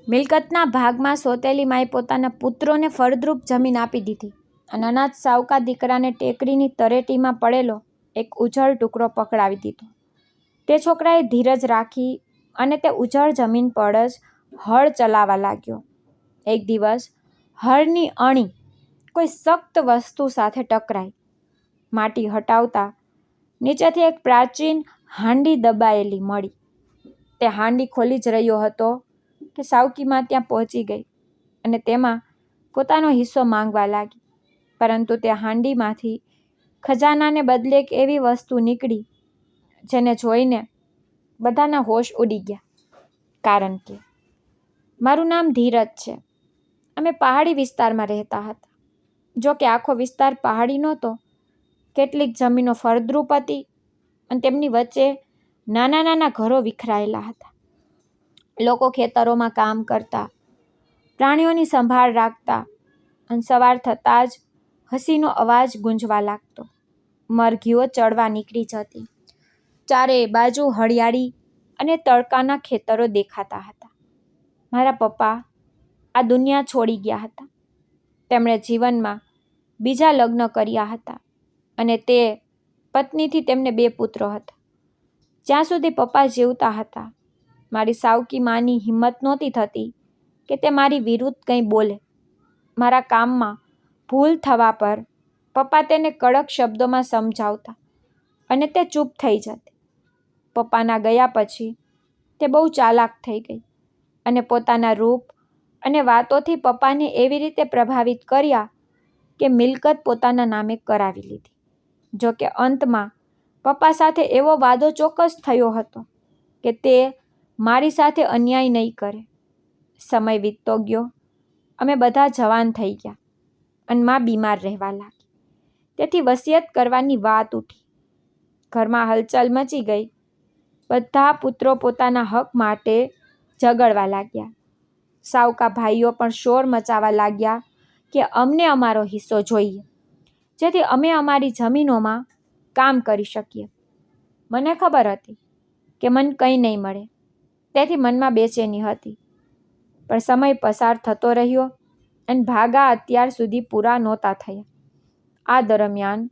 મિલકતના ભાગમાં સોતેલી માએ પોતાના પુત્રોને ફળદ્રુપ જમીન આપી દીધી અને અનાથ સાવકા દીકરાને ટેકરીની તરેટીમાં પડેલો એક ઉજળ ટુકડો પકડાવી દીધો. તે છોકરાએ ધીરજ રાખી અને તે ઉજળ જમીન પર જ હળ ચલાવવા લાગ્યો. એક દિવસ હળની અણી કોઈ સખ્ત વસ્તુ સાથે ટકરાઈ. માટી હટાવતા નીચેથી એક પ્રાચીન હાંડી દબાયેલી મળી. તે હાંડી ખોલી જ રહ્યો હતો કે સાવકીમાં ત્યાં પહોંચી ગઈ અને તેમાં પોતાનો હિસ્સો માંગવા લાગી. પરંતુ તે હાંડીમાંથી ખજાનાને બદલે એક એવી વસ્તુ નીકળી જેને જોઈને બધાના હોશ ઉડી ગયા. કારણ કે મારું નામ ધીરજ છે. અમે પહાડી વિસ્તારમાં રહેતા હતા. જો કે આખો વિસ્તાર પહાડી નહોતો. કેટલીક જમીનો ફળદ્રુપ હતી અને તેમની વચ્ચે નાના નાના ઘરો વિખરાયેલા હતા. લોકો ખેતરોમાં કામ કરતા, પ્રાણીઓની સંભાળ રાખતા અને સવાર થતાં જ હસીનો અવાજ ગુંજવા લાગતો. મરઘીઓ ચડવા નીકળી જતી. ચારે બાજુ હરિયાળી અને તડકાના ખેતરો દેખાતા હતા. મારા પપ્પા આ દુનિયા છોડી ગયા હતા. તેમણે જીવનમાં બીજા લગ્ન કર્યા હતા અને તે પત્નીથી તેમને 2 પુત્રો હતા. જ્યાં સુધી પપ્પા જીવતા હતા, મારી સાવકી માની હિંમત નહોતી થતી કે તે મારી વિરુદ્ધ કંઈ બોલે. મારા કામમાં ભૂલ થવા પર પપ્પા તેને કડક શબ્દોમાં સમજાવતા અને તે ચૂપ થઈ જતી. પપ્પાના ગયા પછી તે બહુ ચાલાક થઈ ગઈ અને પોતાના રૂપ અને વાતોથી પપ્પાને એવી રીતે પ્રભાવિત કર્યા કે મિલકત પોતાના નામે કરાવી લીધી. જો કે અંતમાં પપ્પા સાથે એવો વાદો ચોક્કસ થયો હતો કે તે મારી સાથે અન્યાય નહીં કરે. સમય વીતતો ગયો. અમે બધા જવાન થઈ ગયા અને માં બીમાર રહેવા લાગી. તેથી વસિયત કરવાની વાત ઉઠી. ઘરમાં હલચલ મચી ગઈ. બધા પુત્રો પોતાના હક માટે ઝઘડવા લાગ્યા. સાવકા ભાઈઓ પણ શોર મચાવવા લાગ્યા કે અમને અમારો હિસ્સો જોઈએ, જેથી અમે અમારી જમીનોમાં કામ કરી શકીએ. મને ખબર હતી કે મને કંઈ નહીં મળે, તેથી મનમાં બેચેની હતી. પણ સમય પસાર થતો રહ્યો અને ભાગા અત્યાર સુધી પૂરા નહોતા થયા. આ દરમિયાન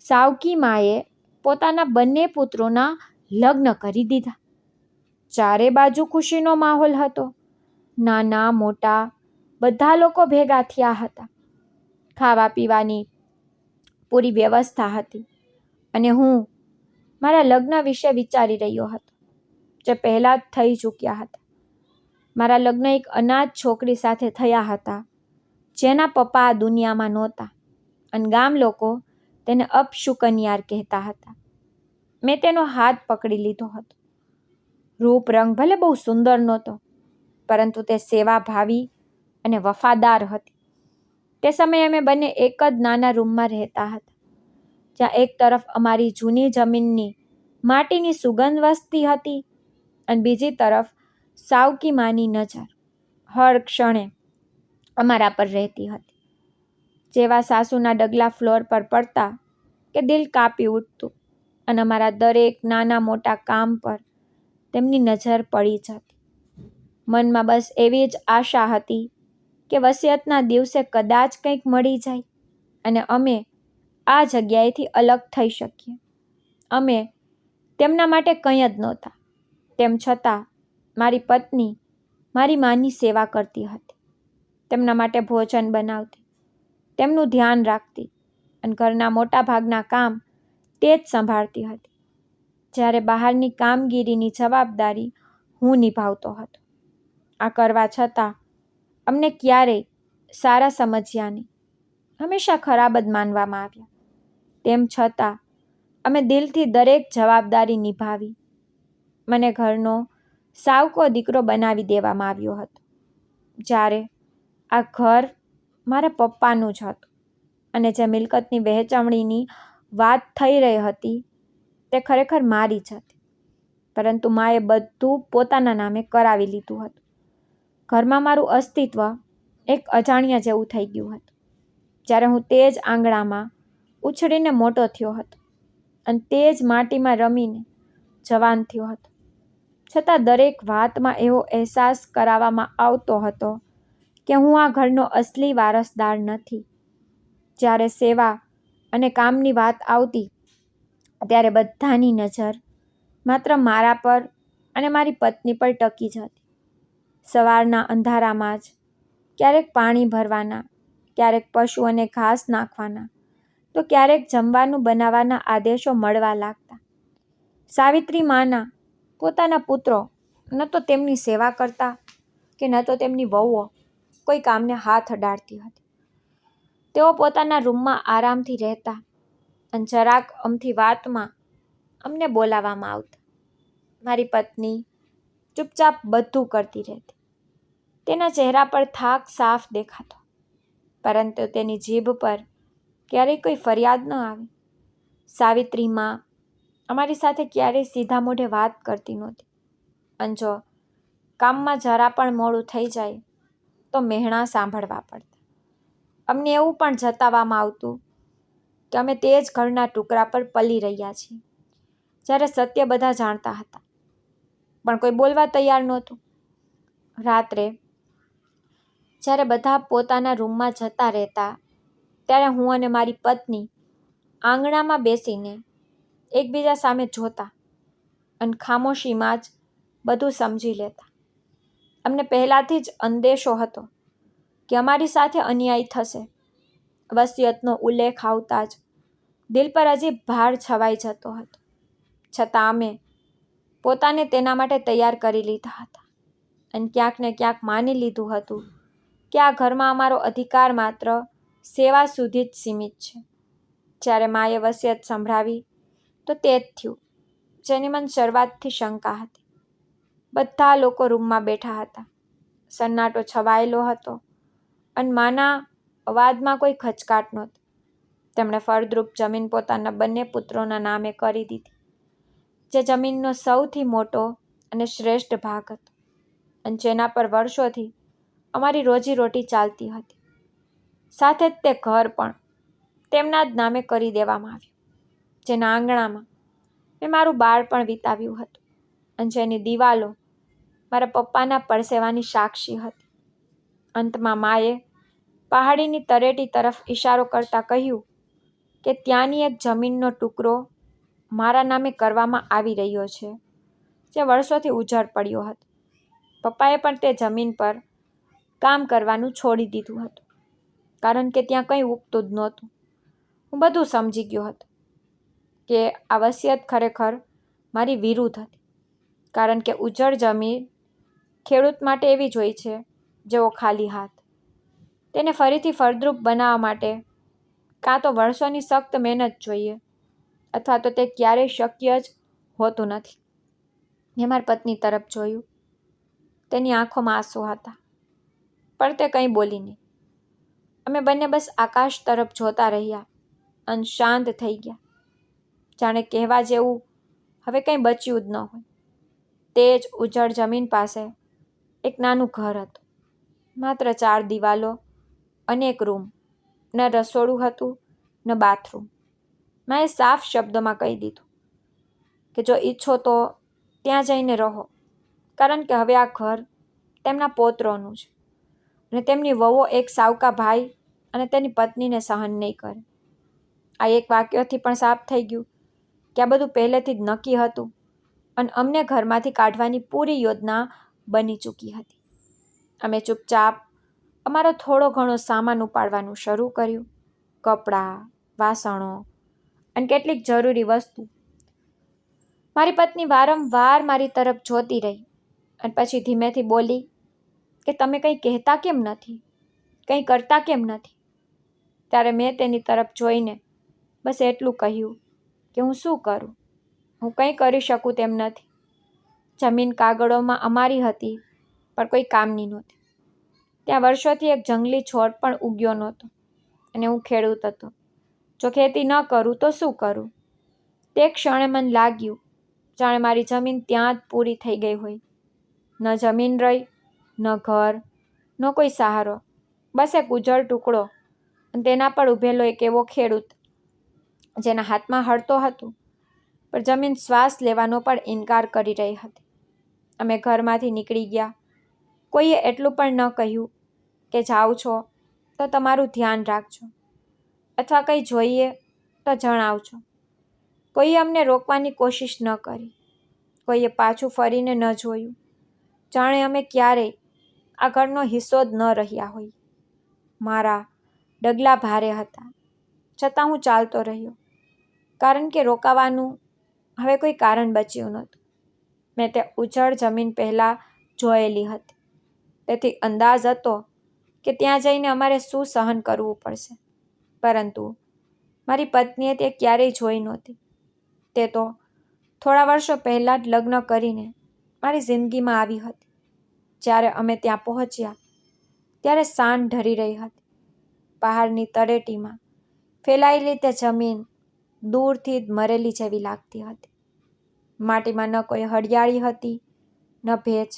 સાવકી માએ પોતાના બંને પુત્રોના લગ્ન કરી દીધા. ચારે બાજુ ખુશીનો માહોલ હતો. નાના મોટા બધા લોકો ભેગા થયા હતા. ખાવા પીવાની પૂરી વ્યવસ્થા હતી અને હું મારા લગ્ન વિશે વિચારી રહ્યો હતો, જે પહેલાં જ થઈ ચૂક્યા હતા. મારા લગ્ન એક અનાથ છોકરી સાથે થયા હતા, જેના પપ્પા આ દુનિયામાં નહોતા અને ગામ લોકો તેને અપશુકનિયાર કહેતા હતા. મેં તેનો હાથ પકડી લીધો હતો. રૂપ રંગ ભલે બહુ સુંદર નહોતો, પરંતુ તે સેવાભાવી અને વફાદાર હતી. તે સમયે અમે બંને એક જ નાના રૂમમાં રહેતા હતા, જ્યાં એક તરફ અમારી જૂની જમીનની માટીની સુગંધ વસતી હતી અને બીજી તરફ સાવકી માની નજર હર ક્ષણે અમારા પર રહેતી હતી. જેવા સાસુના ડગલા ફ્લોર પર પડતા કે દિલ કાપી ઉઠતું અને અમારા દરેક નાના મોટા કામ પર તેમની નજર પડી જતી. મનમાં બસ એવી જ આશા હતી કે વસિયતના દિવસે કદાચ કંઈક મળી જાય અને અમે આ જગ્યાએથી અલગ થઈ શકીએ. અમે તેમના માટે કંઈ જ નહોતા. તેમ છતાં મારી પત્ની મારી માની સેવા કરતી હતી. તેમના માટે ભોજન બનાવતી, તેમનું ધ્યાન રાખતી અને ઘરના મોટા ભાગના કામ તે જ સંભાળતી હતી. જ્યારે બહારની કામગીરીની જવાબદારી હું નિભાવતો હતો. આ કરવા છતાં અમને ક્યારેય સારા સમજ્યા નહીં. હંમેશા ખરાબ જ માનવામાં આવ્યા. તેમ છતાં અમે દિલથી દરેક જવાબદારી નિભાવી. મને ઘરનો સાવકો દીકરો બનાવી દેવામાં આવ્યો હતો. જ્યારે આ ઘર મારા પપ્પાનું જ હતું અને જે મિલકતની વહેંચણીની વાત થઈ રહી હતી તે ખરેખર મારી જ હતી. પરંતુ માએ બધું પોતાના નામે કરાવી લીધું હતું. ઘરમાં મારું અસ્તિત્વ એક અજાણ્યા જેવું થઈ ગયું હતું. જ્યારે હું તે જ આંગણામાં ઉછળીને મોટો થયો હતો અને તે જ માટીમાં રમીને જવાન થયો હતો, છતાં દરેક વાતમાં એવો અહેસાસ કરાવવામાં આવતો હતો કે હું આ ઘરનો અસલી વારસદાર નથી. જ્યારે સેવા અને કામની વાત આવતી ત્યારે બધાની નજર માત્ર મારા પર અને મારી પત્ની પર ટકી જતી. સવારના અંધારામાં જ ક્યારેક પાણી ભરવાના, ક્યારેક પશુઓને ઘાસ નાખવાના, તો ક્યારેક જમવાનું બનાવવાના આદેશો મળવા લાગતા. સાવિત્રી માના પોતાના પુત્રો ન તો તેમની સેવા કરતા કે ન તો તેમની વહુઓ કોઈ કામને હાથ અડાડતી હતી. તેઓ પોતાના રૂમમાં આરામથી રહેતા અને જરાક અમથી વાતમાં અમને બોલાવવામાં આવતા. મારી પત્ની ચૂપચાપ બધું કરતી રહેતી. તેના ચહેરા પર થાક સાફ દેખાતો, પરંતુ તેની જીભ પર ક્યારેય કોઈ ફરિયાદ ન આવી. સાવિત્રી માં અમારી સાથે ક્યારેય સીધા મોઢે વાત કરતી નહોતી, અને જો કામમાં જરા પણ મોડું થઈ જાય તો મહેણા સાંભળવા પડતા. અમને એવું પણ જતાવવામાં આવતું કે અમે તે જ ઘરના ટુકડા પર પલી રહ્યા છીએ, જ્યારે સત્ય બધા જાણતા હતા, પણ કોઈ બોલવા તૈયાર નહોતું. રાત્રે જ્યારે બધા પોતાના રૂમમાં જતા રહેતા, ત્યારે હું અને મારી પત્ની આંગણામાં બેસીને એકબીજા સામે જોતા અને ખામોશીમાં જ બધું સમજી લેતા. અમને પહેલાથી જ અંદેશો હતો કે અમારી સાથે અન્યાય થશે. વસિયતનો ઉલ્લેખ આવતા જ દિલ પર હજી ભાર છવાઈ જતો હતો, છતાં અમે પોતાને તેના માટે તૈયાર કરી લીધા હતા અને ક્યાંક ને ક્યાંક માની લીધું હતું કે આ ઘરમાં અમારો અધિકાર માત્ર સેવા સુધી જ સીમિત છે. જ્યારે માએ વસિયત સંભળાવી તો તે જ થયું જેની મને શરૂઆતથી શંકા હતી. બધા લોકો રૂમમાં બેઠા હતા. સન્નાટો છવાયેલો હતો અને માના અવાજમાં કોઈ ખચકાટ નહોતી. તેમણે ફળદ્રુપ જમીન પોતાના બંને પુત્રોના નામે કરી દીધી, જે જમીનનો સૌથી મોટો અને શ્રેષ્ઠ ભાગ હતો અને જેના પર વર્ષોથી અમારી રોજીરોટી ચાલતી હતી. સાથે જ તે ઘર પણ તેમના જ નામે કરી દેવામાં આવ્યું, જેના આંગણામાં મેં મારું બાળપણ વિતાવ્યું હતું અને જેની દિવાલો મારા પપ્પાના પરસેવાની સાક્ષી હતી. અંતમાં માએ પહાડીની તળેટી તરફ ઇશારો કરતાં કહ્યું કે ત્યાંની એક જમીનનો ટુકડો મારા નામે કરવામાં આવી રહ્યો છે, જે વર્ષોથી ઉજાડ પડ્યો હતો. પપ્પાએ પણ તે જમીન પર કામ કરવાનું છોડી દીધું હતું, કારણ કે ત્યાં કંઈ ઉગતું જ નહોતું. હું બધું સમજી ગયો હતો કે આ વસિયત ખરેખર મારી વિરુદ્ધ હતી, કારણ કે ઉજ્જડ જમીન ખેડૂત માટે એવી જ હોય છે જેવો ખાલી હાથ. તેને ફરીથી ફળદ્રુપ બનાવવા માટે કાં તો વર્ષોની સખ્ત મહેનત જોઈએ, અથવા તો તે ક્યારેય શક્ય જ હોતું નથી. મેં મારી પત્ની તરફ જોયું. તેની આંખોમાં આંસુ હતા, પણ તે કંઈ બોલી નહીં. અમે બંને બસ આકાશ તરફ જોતા રહ્યા અને શાંત થઈ ગયા, જાણે કહેવા જેવું હવે કંઈ બચ્યું જ ન હોય. તે જ ઉજ્જડ જમીન પાસે એક નાનું ઘર હતું, માત્ર 4 દિવાલો અને એક રૂમ. ન રસોડું હતું, ન બાથરૂમ. મેં સાફ શબ્દોમાં કહી દીધું કે જો ઈચ્છો તો ત્યાં જઈને રહો, કારણ કે હવે આ ઘર તેમના પૌત્રોનું છે અને તેમની વહુઓ એક સાવકા ભાઈ અને તેની પત્નીને સહન નહીં કરે. આ એક વાક્યથી પણ સાફ થઈ ગયું કે આ બધું પહેલેથી જ નક્કી હતું અને અમને ઘરમાંથી કાઢવાની પૂરી યોજના બની ચૂકી હતી. અમે ચૂપચાપ અમારો થોડો ઘણો સામાન ઉપાડવાનું શરૂ કર્યું. કપડાં, વાસણો અને કેટલીક જરૂરી વસ્તુ. મારી પત્ની વારંવાર મારી તરફ જોતી રહી અને પછી ધીમેથી બોલી કે તમે કંઈ કહેતા કેમ નથી, કંઈ કરતા કેમ નથી? ત્યારે મેં તેની તરફ જોઈને બસ એટલું કહ્યું કે હું શું કરું? હું કંઈ કરી શકું તેમ નથી. જમીન કાગળોમાં અમારી હતી, પણ કોઈ કામની નહોતી. ત્યાં વર્ષોથી એક જંગલી છોડ પણ ઉગ્યો નહોતો અને હું ખેડૂત હતો. જો ખેતી ન કરું તો શું કરું? તે ક્ષણે મને લાગ્યું જાણે મારી જમીન ત્યાં જ પૂરી થઈ ગઈ હોય. ન જમીન રહી, ન ઘર, ન કોઈ સહારો, બસ એક ઉજ્જડ ટુકડો અને તેના પર ઊભેલો એક એવો ખેડૂત જેના હાથમાં હળતો હતું, પણ જમીન શ્વાસ લેવાનો પણ ઇનકાર કરી રહી હતી. અમે ઘરમાંથી નીકળી ગયા. કોઈએ એટલું પણ ન કહ્યું કે જાઓ છો તો તમારું ધ્યાન રાખજો, અથવા કંઈ જોઈએ તો જણાવજો. કોઈએ અમને રોકવાની કોશિશ ન કરી. કોઈએ પાછું ફરીને ન જોયું, જાણે અમે ક્યારેય આ ઘરનો હિસ્સો જ ન રહ્યા હોય. મારા ડગલા ભારે હતા, છતાં હું ચાલતો રહ્યો, કારણ કે રોકાવાનું હવે કોઈ કારણ બચ્યું નહોતું. મેં તે ઉજળ જમીન પહેલાં જોયેલી હતી, તેથી અંદાજ હતો કે ત્યાં જઈને અમારે શું સહન કરવું પડશે. પરંતુ મારી પત્નીએ તે ક્યારેય જોઈ નહોતી. તે તો થોડા વર્ષો પહેલાં જ લગ્ન કરીને મારી જિંદગીમાં આવી હતી. જ્યારે અમે ત્યાં પહોંચ્યા ત્યારે સાંજ ઢળી રહી હતી. પહાડની તળેટીમાં ફેલાયેલી તે જમીન દૂરથી જ મરેલી જેવી લાગતી હતી. માટીમાં ન કોઈ હરિયાળી હતી, ન ભેજ.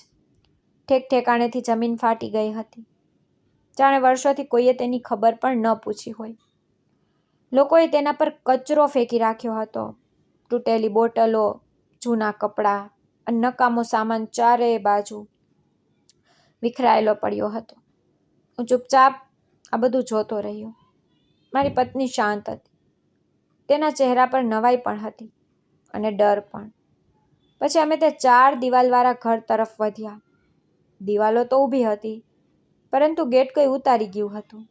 ઠેક ઠેકાણેથી જમીન ફાટી ગઈ હતી, જાણે વર્ષોથી કોઈએ તેની ખબર પણ ન પૂછી હોય. લોકોએ તેના પર કચરો ફેંકી રાખ્યો હતો. તૂટેલી બોટલો, જૂના કપડાં અને નકામો સામાન ચારેય બાજુ વિખરાયેલો પડ્યો હતો. હું ચૂપચાપ આ બધું જોતો રહ્યો. મારી પત્ની શાંત હતી. તેના ચહેરા પર નવાઈ પણ હતી અને ડર પણ. પછી અમે તે 4 દિવાલવાળા ઘર તરફ વધ્યા. દિવાલો તો ઊભી હતી, પરંતુ ગેટ કોઈ ઉતારી ગયું હતું.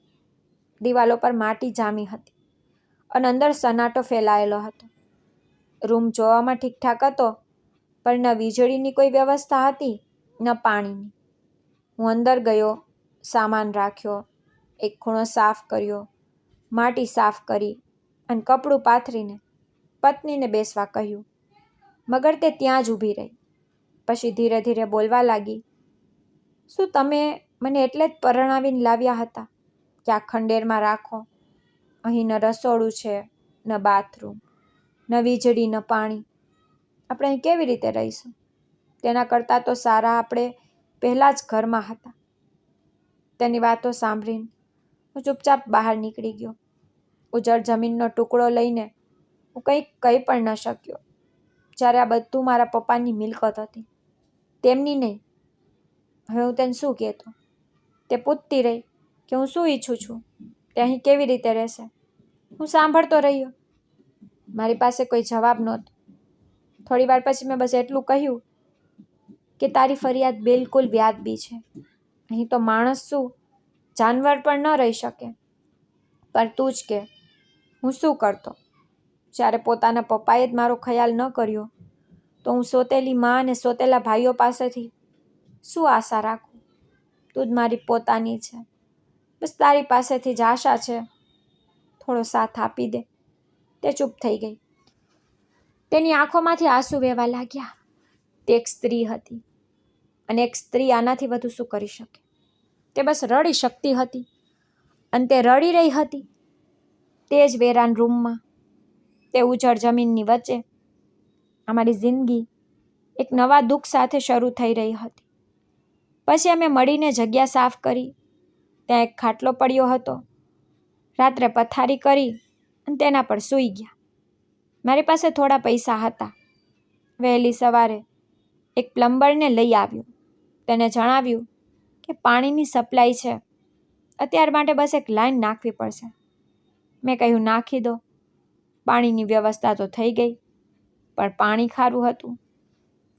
દિવાલો પર માટી જામી હતી અને અંદર સન્નાટો ફેલાયેલો હતો. રૂમ જોવામાં ઠીકઠાક હતો, પણ ન વીજળીની કોઈ વ્યવસ્થા હતી, ન પાણીની. હું અંદર ગયો, સામાન રાખ્યો, એક ખૂણો સાફ કર્યો, માટી સાફ કરી અને કપડું પાથરીને પત્નીને બેસવા કહ્યું. મગર તે ત્યાં જ ઊભી રહી. પછી ધીરે ધીરે બોલવા લાગી. શું તમે મને એટલે જ પરણાવીને લાવ્યા હતા કે આ ખંડેરમાં રાખો? અહીં ન રસોડું છે, ન બાથરૂમ, ન વીજળી, ન પાણી. આપણે અહીં કેવી રીતે રહીશું? તેના કરતાં તો સારા આપણે પહેલાં જ ઘરમાં હતા. તેની વાતો સાંભળીને હું ચૂપચાપ બહાર નીકળી ગયો. ઉજળ જમીનનો ટુકડો લઈને હું કંઈ કહી પણ ન શક્યો. જ્યારે આ બધું મારા પપ્પાની મિલકત હતી, તેમની નહીં. હવે હું તેને શું કહેતો? તે પૂછતી રહી કે હું શું ઈચ્છું છું, તે અહીં કેવી રીતે રહેશે. હું સાંભળતો રહ્યો. મારી પાસે કોઈ જવાબ નહોતો. થોડી વાર પછી મેં બસ એટલું કહ્યું કે તારી ફરિયાદ બિલકુલ વ્યાજબી છે. અહીં તો માણસ શું, જાનવર પણ ન રહી શકે. પણ તું જ કે, હું શું કરતો? જ્યારે પોતાના પપ્પાએ જ મારો ખ્યાલ ન કર્યો, તો હું સોતેલી માં અને સોતેલા ભાઈઓ પાસેથી શું આશા રાખું? તું જ મારી પોતાની છે. બસ તારી પાસેથી જ આશા છે. થોડો સાથ આપી દે. તે ચૂપ થઈ ગઈ. તેની આંખોમાંથી આંસુ વહેવા લાગ્યા. તે એક સ્ત્રી હતી, અને એક સ્ત્રી આનાથી વધુ શું કરી શકે? તે બસ રડી શકતી હતી, અને તે રડી રહી હતી તે જ વેરાન રૂમમાં, તે ઉજળ જમીનની વચ્ચે. અમારી જિંદગી એક નવા દુઃખ સાથે શરૂ થઈ રહી હતી. પછી અમે મળીને જગ્યા સાફ કરી. ત્યાં એક ખાટલો પડ્યો હતો. રાત્રે પથારી કરી અને તેના પર સૂઈ ગયા. મારી પાસે થોડા પૈસા હતા. વહેલી સવારે એક પ્લમ્બરને લઈ આવ્યો. તેને જણાવ્યું કે પાણીની સપ્લાય છે, અત્યાર માટે બસ એક લાઈન નાખવી પડશે. મેં કહ્યું નાખી દો. પાણીની વ્યવસ્થા તો થઈ ગઈ, પણ પાણી ખારું હતું,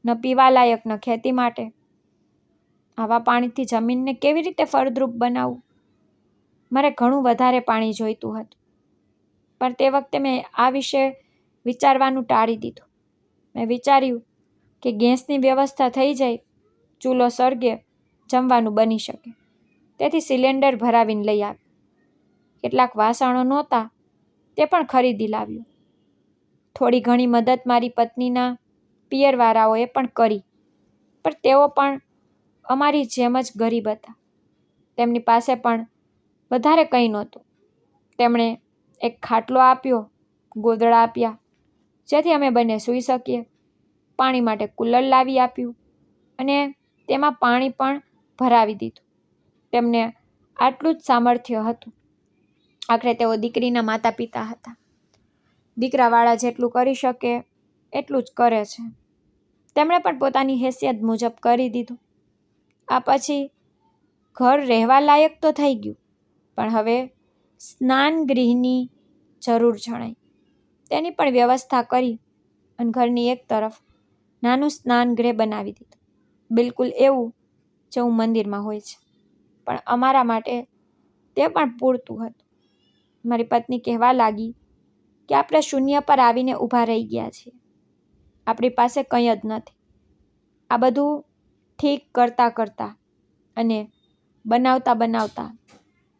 ન પીવાલાયક ન ખેતી માટે. આવા પાણીથી જમીનને કેવી રીતે ફળદ્રુપ બનાવવું? મારે ઘણું વધારે પાણી જોઈતું હતું, પણ તે વખતે મેં આ વિશે વિચારવાનું ટાળી દીધું. મેં વિચાર્યું કે ગેસની વ્યવસ્થા થઈ જાય, ચૂલો સળગે, જમવાનું બની શકે. તેથી સિલિન્ડર ભરાવીને લઈ આવ્યું. કેટલાક વાસણો નહોતા, તે પણ ખરીદી લાવ્યું. થોડી ઘણી મદદ મારી પત્નીના પિયરવાળાઓએ પણ કરી, પણ તેઓ પણ અમારી જેમ જ ગરીબ હતા. તેમની પાસે પણ વધારે કંઈ નહોતું. તેમણે એક ખાટલો આપ્યો, ગોદડા આપ્યા, જેથી અમે બંને સૂઈ શકીએ. પાણી માટે કુલર લાવી આપ્યું, અને તેમાં પાણી પણ ભરાવી દીધું. તેમને આટલું જ સામર્થ્ય હતું. આખરે તેઓ દીકરીના માતા પિતા હતા. દીકરાવાળા જેટલું કરી શકે એટલું જ કરે છે. તેમણે પણ પોતાની હેસિયત મુજબ કરી દીધું. આ પછી ઘર રહેવા લાયક તો થઈ ગયું, પણ હવે સ્નાનગૃહની જરૂર જણાઈ. તેની પણ વ્યવસ્થા કરી અને ઘરની એક તરફ નાનું સ્નાનગૃહ બનાવી દીધું, બિલકુલ એવું જેવું મંદિરમાં હોય છે. પણ અમારા માટે તે પણ પૂરતું હતું. મારી પત્ની કહેવા લાગી કે આપણે શૂન્ય પર આવીને ઊભા રહી ગયા છીએ. આપણી પાસે કંઈ જ નથી. આ બધું ઠીક કરતાં કરતાં અને બનાવતા બનાવતા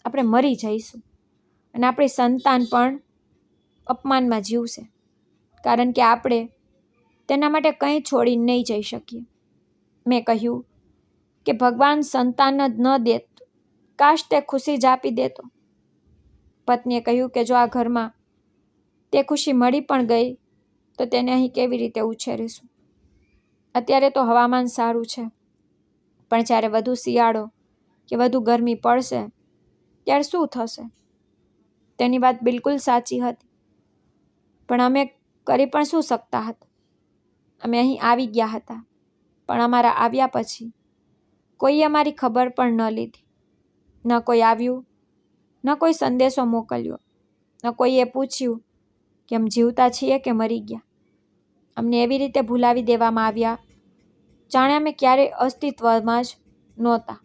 આપણે મરી જઈશું અને આપણી સંતાન પણ અપમાનમાં જીવશે, કારણ કે આપણે તેના માટે કંઈ છોડીને નહીં જઈ શકીએ. મેં કહ્યું કે ભગવાન સંતાન જ ન દેત, કાશ તે ખુશી જ આપી દેતો. પત્નીએ કહ્યું કે જો આ ઘરમાં તે ખુશી મળી પણ ગઈ તો તેને અહીં કેવી રીતે ઉછેરીશું? અત્યારે તો હવામાન સારું છે, પણ જ્યારે વધુ શિયાળો કે વધુ ગરમી પડશે ત્યારે શું થશે? તેની વાત બિલકુલ સાચી હતી, પણ અમે કરી પણ શું શકતા હતા? અમે અહીં આવી ગયા હતા, પણ અમારા આવ્યા પછી કોઈએ અમારી ખબર પણ ન લીધી. ન કોઈ આવ્યું, ન કોઈ સંદેશો મોકલ્યો, ન કોઈએ પૂછ્યું કે અમે જીવતા છીએ કે મરી ગયા. અમને એવી રીતે ભૂલાવી દેવામાં આવ્યા જાણે અમે ક્યારેય અસ્તિત્વમાં જ નહોતા,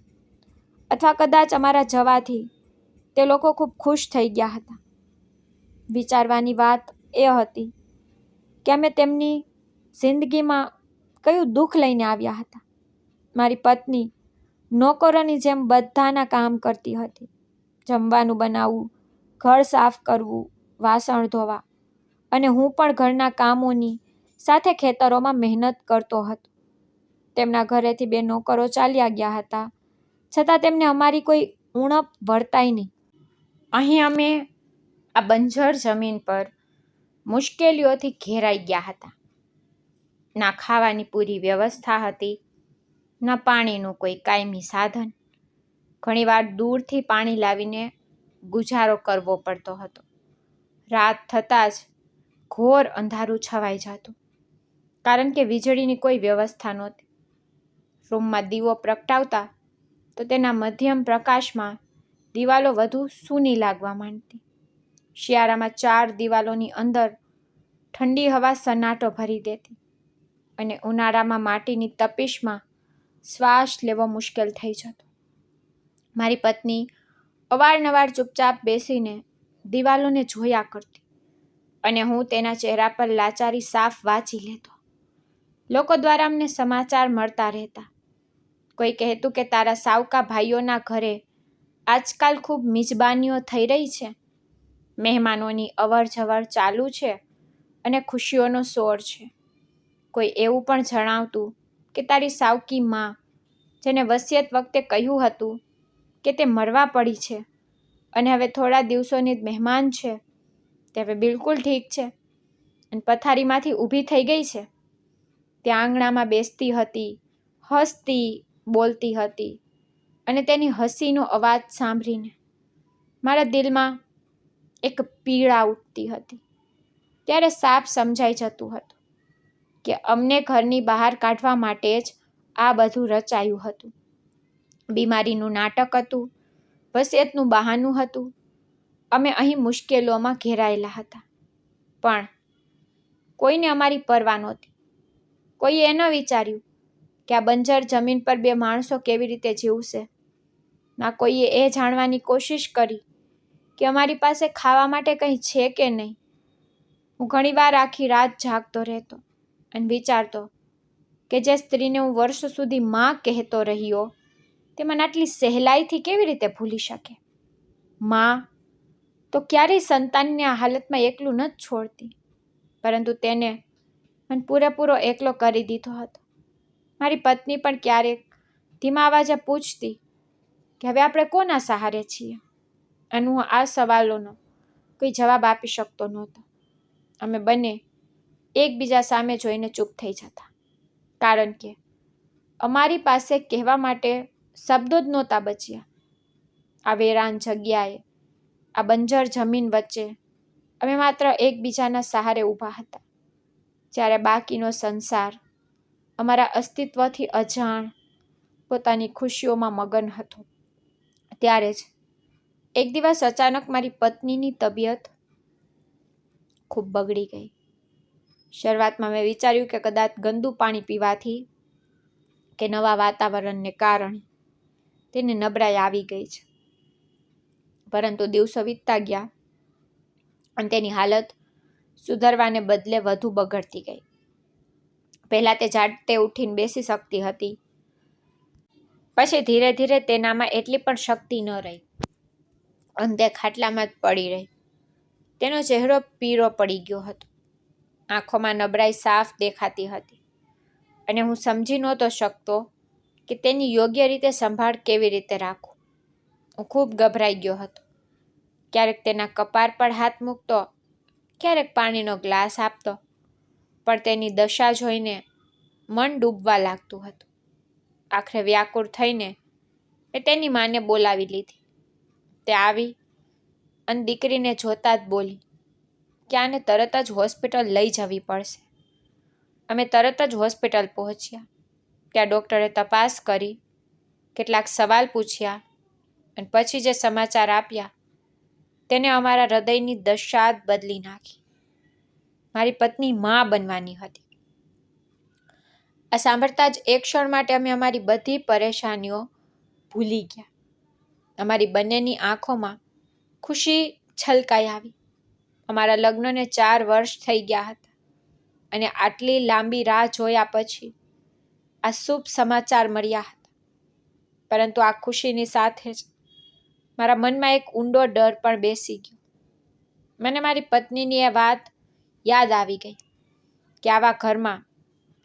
અથવા કદાચ અમારા જવાથી તે લોકો ખૂબ ખુશ થઈ ગયા હતા. વિચારવાની વાત એ હતી કે અમે તેમની જિંદગીમાં કયું દુઃખ લઈને આવ્યા હતા. મારી પત્ની નોકરોની જેમ બધાના કામ કરતી હતી. જમવાનું બનાવવું, ઘર સાફ કરવું, વાસણ ધોવા, અને હું પણ ઘરના કામોની સાથે ખેતરોમાં મહેનત કરતો હતો. તેમના ઘરેથી 2 નોકરો ચાલ્યા ગયા હતા, છતાં તેમને અમારી કોઈ ઉણપ વર્તાઈ નહીં. અહીં અમે આ બંજર જમીન પર મુશ્કેલીઓથી ઘેરાઈ ગયા હતા. ના ખાવાની પૂરી વ્યવસ્થા હતી, ના પાણીનું કોઈ કાયમી સાધન. ઘણીવાર દૂરથી પાણી લાવીને ગુજારો કરવો પડતો હતો. રાત થતાં જ ઘોર અંધારું છવાઈ જતું, કારણ કે વીજળીની કોઈ વ્યવસ્થા નહોતી. રૂમમાં દીવો પ્રગટાવતા તો તેના મધ્યમ પ્રકાશમાં દિવાલો વધુ સૂની લાગવા માંડતી. શિયાળામાં 4 દિવાલોની અંદર ઠંડી હવા સન્નાટો ભરી દેતી, અને ઉનાળામાં માટીની તપિશમાં શ્વાસ લેવો મુશ્કેલ થઈ જતો. મારી પત્ની અવારનવાર ચૂપચાપ બેસીને દિવાલોને જોયા કરતી, અને હું તેના ચહેરા પર લાચારી સાફ વાંચી લેતો. લોકો દ્વારા અમને સમાચાર મળતા રહેતા. કોઈ કહેતું કે તારા સાવકા ભાઈઓના ઘરે આજકાલ ખૂબ મિજબાનીઓ થઈ રહી છે, મહેમાનોની અવર જવર ચાલુ છે અને ખુશીઓનો શોર છે. કોઈ એવું પણ જણાવતું કે તારી સાવકી માં, જેને વસિયત વખતે કહ્યું હતું કે તે મરવા પડી છે અને હવે થોડા દિવસોની જ મહેમાન છે, તે હવે બિલકુલ ઠીક છે અને પથારીમાંથી ઊભી થઈ ગઈ છે. તે આંગણામાં બેસતી હતી, હસતી બોલતી હતી, અને તેની હસીનો અવાજ સાંભળીને મારા દિલમાં એક પીડા ઉઠતી હતી. ત્યારે સાફ સમજાઈ જતું હતું કે અમને ઘરની બહાર કાઢવા માટે જ આ બધું રચાયું હતું. બીમારીનું નાટક હતું, વસિયતનું બહાનું હતું. અમે અહીં મુશ્કેલીઓમાં ઘેરાયેલા હતા, પણ કોઈને અમારી પરવા નહોતી. કોઈએ એ ન વિચાર્યું કે આ બંજર જમીન પર 2 માણસો કેવી રીતે જીવશે. ના કોઈએ એ જાણવાની કોશિશ કરી કે અમારી પાસે ખાવા માટે કંઈ છે કે નહીં. હું ઘણીવાર આખી રાત જાગતો રહેતો અને વિચારતો કે જે સ્ત્રીને હું વર્ષો સુધી માં કહેતો રહ્યો, તે મને આટલી સહેલાઈથી કેવી રીતે ભૂલી શકે. માં તો ક્યારેય સંતાનને આ હાલતમાં એકલું ન છોડતી, પરંતુ તેને મને પૂરેપૂરો એકલો કરી દીધો હતો. મારી પત્ની પણ ક્યારેક ધીમા અવાજે પૂછતી કે હવે આપણે કોના સહારે છીએ, અને હું આ સવાલોનો કોઈ જવાબ આપી શકતો નહોતો. અમે બંને એકબીજા સામે જોઈને ચૂપ થઈ જતા, કારણ કે અમારી પાસે કહેવા માટે શબ્દો જ નહોતા બચ્યા. આ વેરાન જગ્યાએ, આ બંજર જમીન વચ્ચે અમે માત્ર એકબીજાના સહારે ઊભા હતા, જ્યારે બાકીનો સંસાર અમારા અસ્તિત્વથી અજાણ, પોતાની ખુશીઓમાં મગન હતો. ત્યારે જ એક દિવસ અચાનક મારી પત્નીની તબિયત ખૂબ બગડી ગઈ. શરૂઆતમાં મેં વિચાર્યું કે કદાચ ગંદુ પાણી પીવાથી કે નવા વાતાવરણને કારણે તેને નબળાઈ આવી ગઈ છે. પરંતુ દિવસો વીતતા ગયા અને તેની હાલત સુધરવાને બદલે વધુ બગડતી ગઈ. પહેલાં તે જાતે ઉઠીને બેસી શકતી હતી, પછી ધીરે ધીરે તેનામાં એટલી પણ શક્તિ ન રહી અને તે ખાટલામાં જ પડી રહી. તેનો ચહેરો પીળો પડી ગયો હતો, આંખોમાં નબળાઈ સાફ દેખાતી હતી અને હું સમજી નહોતો શકતો કે તેની યોગ્ય રીતે સંભાળ કેવી રીતે રાખું. હું ખૂબ ગભરાઈ ગયો હતો. ક્યારેક તેના કપાળ પર હાથ મૂકતો, ક્યારેક પાણીનો ગ્લાસ આપતો, પણ તેની દશા જોઈને મન ડૂબવા લાગતું હતું. આખરે વ્યાકુળ થઈને મેં તેની માને બોલાવી લીધી. તે આવી અને દીકરીને જોતા જ બોલી કે આને તરત જ હોસ્પિટલ લઈ જવી પડશે. અમે તરત જ હોસ્પિટલ પહોંચ્યા. ત્યાં ડૉક્ટરે તપાસ કરી, કેટલાક સવાલ પૂછ્યા અને પછી જે સમાચાર આપ્યા તેને અમારા હૃદયની દશા જ બદલી નાખી. મારી પત્ની માં બનવાની હતી. આ સાંભળતા જ એક ક્ષણ માટે અમે અમારી બધી પરેશાનીઓ ભૂલી ગયા. અમારી બંનેની આંખોમાં ખુશી છલકાઈ આવી. અમારા લગ્નને 4 વર્ષ થઈ ગયા હતા અને આટલી લાંબી રાહ જોયા પછી આ શુભ સમાચાર મળ્યા હતા. પરંતુ આ ખુશીની સાથે જ મારા મનમાં એક ઊંડો ડર પણ બેસી ગયો. મને મારી પત્નીની એ વાત યાદ આવી ગઈ કે આવા ઘરમાં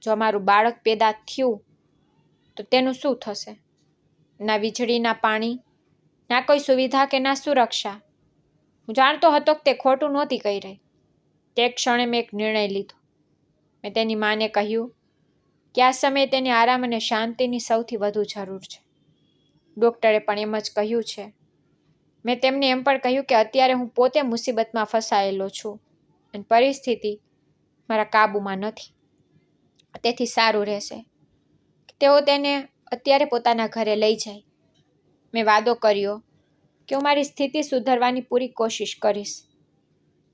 જો અમારું બાળક પેદા થયું તો તેનું શું થશે? ના વીજળી, ના પાણી, ના કોઈ સુવિધા કે ના સુરક્ષા. હું જાણતો હતો કે તે ખોટું નહોતી કહી રહી. તે ક્ષણે મેં એક નિર્ણય લીધો. મેં તેની માને કહ્યું કે આ સમયે તેને આરામ અને શાંતિની સૌથી વધુ જરૂર છે. ડૉક્ટરે પણ એમ જ કહ્યું છે. મેં તેમને એમ પણ કહ્યું કે અત્યારે હું પોતે મુસીબતમાં ફસાયેલો છું અને પરિસ્થિતિ મારા કાબૂમાં નથી. તેથી સારું રહેશે કે તેઓ તેને અત્યારે પોતાના ઘરે લઈ જાય. મેં વાદો કર્યો કે હું મારી સ્થિતિ સુધારવાની પૂરી કોશિશ કરીશ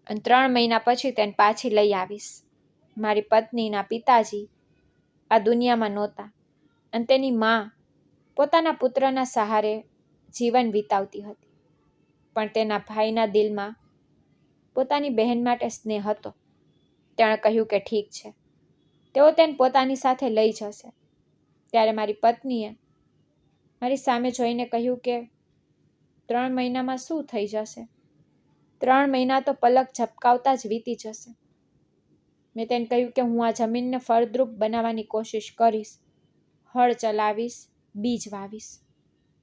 અને 3 મહિના પછી તેને પાછી લઈ આવીશ. મારી પત્નીના પિતાજી આ દુનિયામાં નહોતા અને તેની માં પોતાના પુત્રના સહારે જીવન વિતાવતી હતી. પણ તેના ભાઈના દિલમાં પોતાની બહેન માટે સ્નેહ હતો. તેણે કહ્યું કે ઠીક છે, તેઓ તેને પોતાની સાથે લઈ જશે. ત્યારે મારી પત્નીએ મારી સામે જોઈને કહ્યું કે 3 મહિનામાં શું થઈ જશે? 3 મહિના તો પલક ઝપકાવતા જ વીતી જશે. મેં તેને કહ્યું કે હું આ જમીનને ફળદ્રુપ બનાવવાની કોશિશ કરીશ. હળ ચલાવીશ, બીજ વાવીશ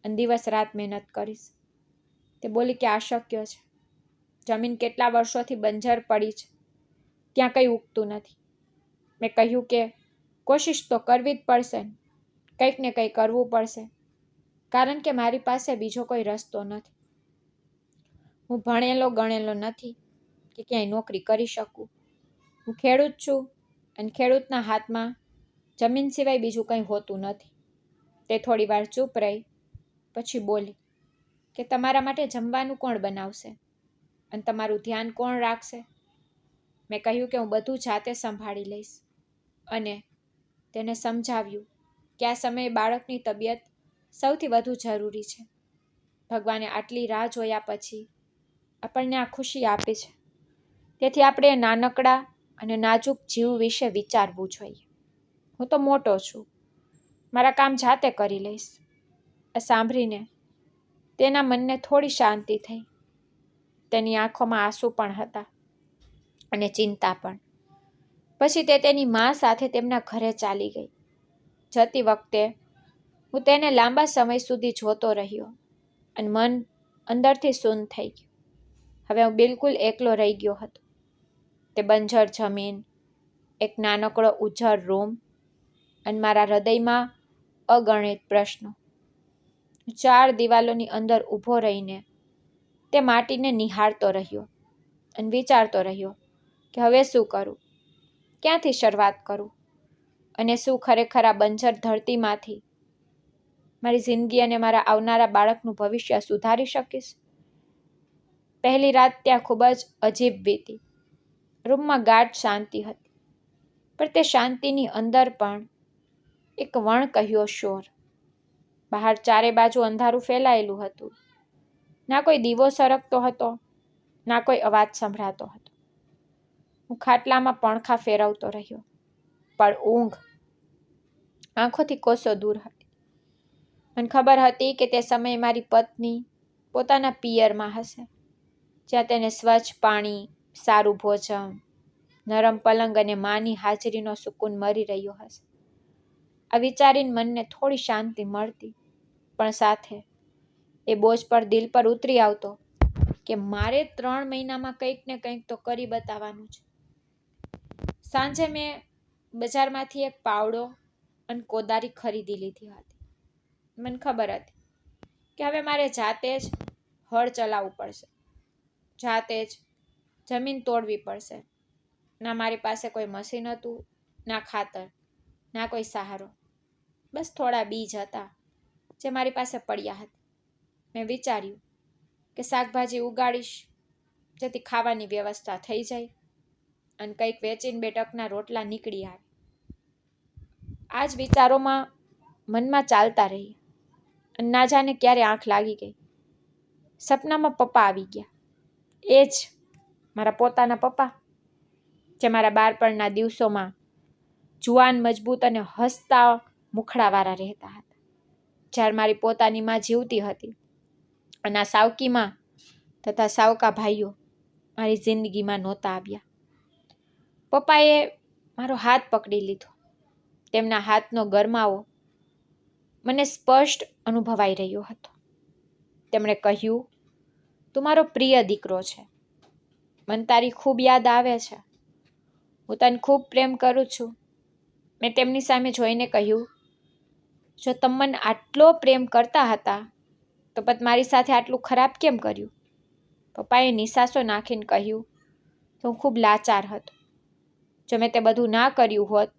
અને દિવસ રાત મહેનત કરીશ. તે બોલી કે આ અશક્ય છે. જમીન કેટલા વર્ષોથી બંજર પડી છે, ત્યાં કંઈ ઉગતું નથી. મેં કહ્યું કે કોશિશ તો કરવી જ પડશે, કંઈક ને કંઈ કરવું પડશે, કારણ કે મારી પાસે બીજો કોઈ રસ્તો નથી. હું ભણેલો ગણેલો નથી કે ક્યાંય નોકરી કરી શકું. હું ખેડૂત છું અને ખેડૂતના હાથમાં જમીન સિવાય બીજું કંઈ હોતું નથી. તે થોડી વાર ચૂપ રહી, પછી બોલી કે તમારા માટે જમવાનું કોણ બનાવશે અને તમારું ધ્યાન કોણ રાખશે? મેં કહ્યું કે હું બધું જાતે સંભાળી લઈશ અને તેને સમજાવ્યું કે આ સમયે બાળકની તબિયત સૌથી વધુ જરૂરી છે. ભગવાને આટલી રાહ જોયા પછી આપણને આ ખુશી આપી છે, તેથી આપણે એ નાનકડા અને નાજુક જીવ વિશે વિચારવું જોઈએ. હું તો મોટો છું, મારા કામ જાતે કરી લઈશ. આ સાંભળીને તેના મનને થોડી શાંતિ થઈ. તેની આંખોમાં આંસુ પણ હતા અને ચિંતા પણ. પછી તે તેની માં સાથે તેમના ઘરે ચાલી ગઈ. જતી વખતે હું તેને લાંબા સમય સુધી જોતો રહ્યો અને મન અંદરથી સૂન થઈ ગયું. હવે હું બિલકુલ એકલો રહી ગયો હતો. તે બંજર જમીન, એક નાનકડો ઉજ્જડ રૂમ અને મારા હૃદયમાં અગણિત પ્રશ્નો. 4 દિવાલોની અંદર ઊભો રહીને તે માટીને નિહાળતો રહ્યો અને વિચારતો રહ્યો કે હવે શું કરું, ક્યાંથી શરૂઆત કરું. અને શું ખરેખર આ બંજર ધરતીમાંથી મારી જિંદગી અને મારા આવનારા બાળકનું ભવિષ્ય સુધારી શકીશ? પહેલી રાત ત્યાં ખૂબ જ અજીબ વીતી. રૂમમાં ગાઢ શાંતિ હતી, પણ તે શાંતિની અંદર પણ એક વણકહ્યો શોર. બહાર ચારે બાજુ અંધારું ફેલાયેલું હતું. ના કોઈ દીવો સરકતો હતો, ના કોઈ અવાજ સંભળાતો હતો. હું ખાટલામાં પણખા ફેરવતો રહ્યો, પણ ઊંઘ આંખોથી કોસો દૂર હતી. મને ખબર હતી કે તે સમયે મારી પત્ની પોતાના પિયરમાં હશે, જ્યાં તેને સ્વચ્છ પાણી, સારું ભોજન, નરમ પલંગ અને માની હાજરીનો સુકૂન મળી રહ્યો હશે. આ વિચારીને મનને થોડી શાંતિ મળતી, પણ સાથે એ બોજ પર દિલ પર ઉતરી આવતો કે મારે 3 મહિનામાં કંઈક ને કંઈક તો કરી બતાવવાનું છે. સાંજે મેં બજારમાંથી એક પાવડો અને કોદારી ખરીદી લીધી હતી. મને ખબર હતી કે હવે મારે જાતે જ હળ ચલાવવું પડશે, જાતે જ જમીન તોડવી પડશે. ના મારી પાસે કોઈ મશીન હતું, ના ખાતર, ના કોઈ સહારો. બસ થોડા બીજ હતા જે મારી પાસે પડ્યા હતા. મેં વિચાર્યું કે શાકભાજી ઉગાડીશ, જેથી ખાવાની વ્યવસ્થા થઈ જાય અને કંઈક વેચીને 2 ટકના રોટલા નીકળી આવે. આ જ વિચારોમાં મનમાં ચાલતા રહી અને ના જાણે ક્યારે આંખ લાગી ગઈ. સપનામાં પપ્પા આવી ગયા. એ જ મારા પોતાના પપ્પા, જે મારા બાળપણના દિવસોમાં જુવાન, મજબૂત અને હસતા મુખડાવાળા રહેતા હતા, જ્યારે મારી પોતાની માં જીવતી હતી અને આ સાવકી માં તથા સાવકા ભાઈઓ મારી જિંદગીમાં નહોતા આવ્યા. પપ્પાએ મારો હાથ પકડી લીધો. તેમના હાથનો ગરમાવો મને સ્પષ્ટ અનુભવાઈ રહ્યો હતો. તેમણે કહ્યું, તું મારો પ્રિય દીકરો છે. મને તારી ખૂબ યાદ આવે છે. હું તને ખૂબ પ્રેમ કરું છું. મેં તેમની સામે જોઈને કહ્યું, જો તમે મને આટલો પ્રેમ કરતા હતા તો પછી મારી સાથે આટલું ખરાબ કેમ કર્યું? પપ્પાએ નિસાસો નાખીને કહ્યું, તો હું ખૂબ લાચાર હતો. જો મેં તે બધું ના કર્યું હોત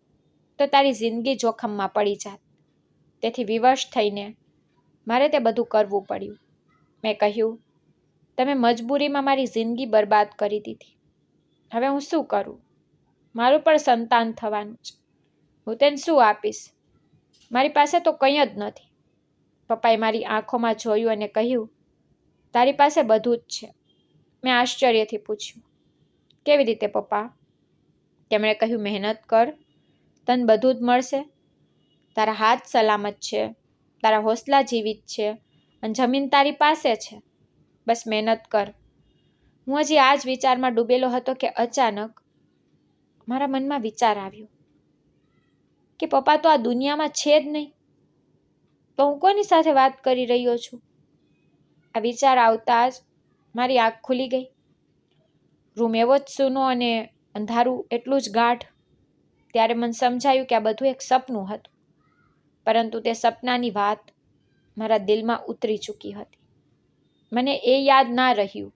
તો તારી જિંદગી જોખમમાં પડી જાત. તેથી વિવશ થઈને મારે તે બધું કરવું પડ્યું. મેં કહ્યું, તમે મજબૂરીમાં મારી જિંદગી બરબાદ કરી દીધી. હવે હું શું કરું? મારું પણ સંતાન થવાનું છે. હું તેને શું આપીશ? મારી પાસે તો કંઈ જ નથી. પપ્પાએ મારી આંખોમાં જોયું અને કહ્યું, તારી પાસે બધું જ છે. મેં આશ્ચર્યથી પૂછ્યું, કેવી રીતે પપ્પા? તેમણે કહ્યું, મહેનત કર, તને બધું જ મળશે. તારા હાથ સલામત છે, તારા હોસલા જીવિત છે અને જમીન તારી પાસે છે. બસ મહેનત કર. હું હજી આ જ વિચારમાં ડૂબેલો હતો કે અચાનક મારા મનમાં વિચાર આવ્યો કે પપ્પા તો આ દુનિયામાં છે જ નહીં, તો હું કોની સાથે વાત કરી રહ્યો છું? આ વિચાર આવતા જ મારી આંખ ખુલી ગઈ. રૂમ એવો જ સૂનો અને અંધારું એટલું જ ગાઢ. ત્યારે મને સમજાયું કે આ બધું એક સપનું હતું, પરંતુ તે સપનાની વાત મારા દિલમાં ઉતરી ચૂકી હતી. મને એ યાદ ના રહ્યું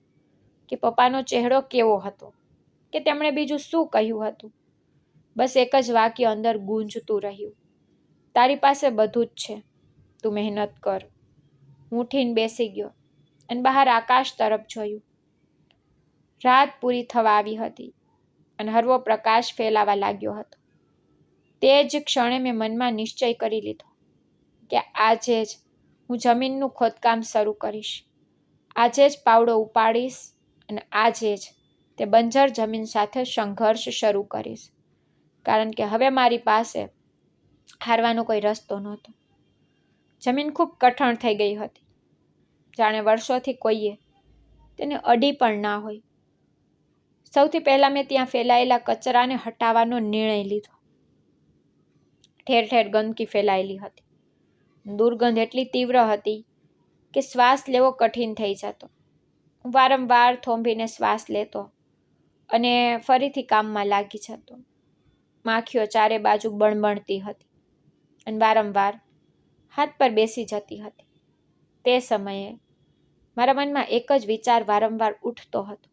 કે પપ્પાનો ચહેરો કેવો હતો, કે તેમણે બીજું શું કહ્યું હતું. બસ એક જ વાક્ય અંદર ગૂંજતું રહ્યું, તારી પાસે બધું જ છે, તું મહેનત કર. હું ઉઠીને બેસી ગયો અને બહાર આકાશ તરફ જોયું. રાત પૂરી થવા આવી હતી અને હળવો પ્રકાશ ફેલાવા લાગ્યો હતો. તે જ ક્ષણે મેં મનમાં નિશ્ચય કરી લીધો કે આજે જ હું જમીનનું ખોદકામ શરૂ કરીશ. આજે જ પાવડો ઉપાડીશ અને આજે જ તે બંજર જમીન સાથે સંઘર્ષ શરૂ કરીશ. કારણ કે હવે મારી પાસે હારવાનો કોઈ રસ્તો નહોતો. જમીન ખૂબ કઠણ થઈ ગઈ હતી, જાણે વર્ષોથી કોઈએ તેને અડી પણ ના હોય. સૌથી પહેલાં મેં ત્યાં ફેલાયેલા કચરાને હટાવવાનો નિર્ણય લીધો. ઠેર ઠેર ગંદકી ફેલાયેલી હતી. દુર્ગંધ એટલી તીવ્ર હતી કે શ્વાસ લેવો કઠિન થઈ જતો. હું વારંવાર થોંભીને શ્વાસ લેતો અને ફરીથી કામમાં લાગી જતો. માખીઓ ચારે બાજુ બણબણતી હતી અને વારંવાર હાથ પર બેસી જતી હતી. તે સમયે મારા મનમાં એક જ વિચાર વારંવાર ઉઠતો હતો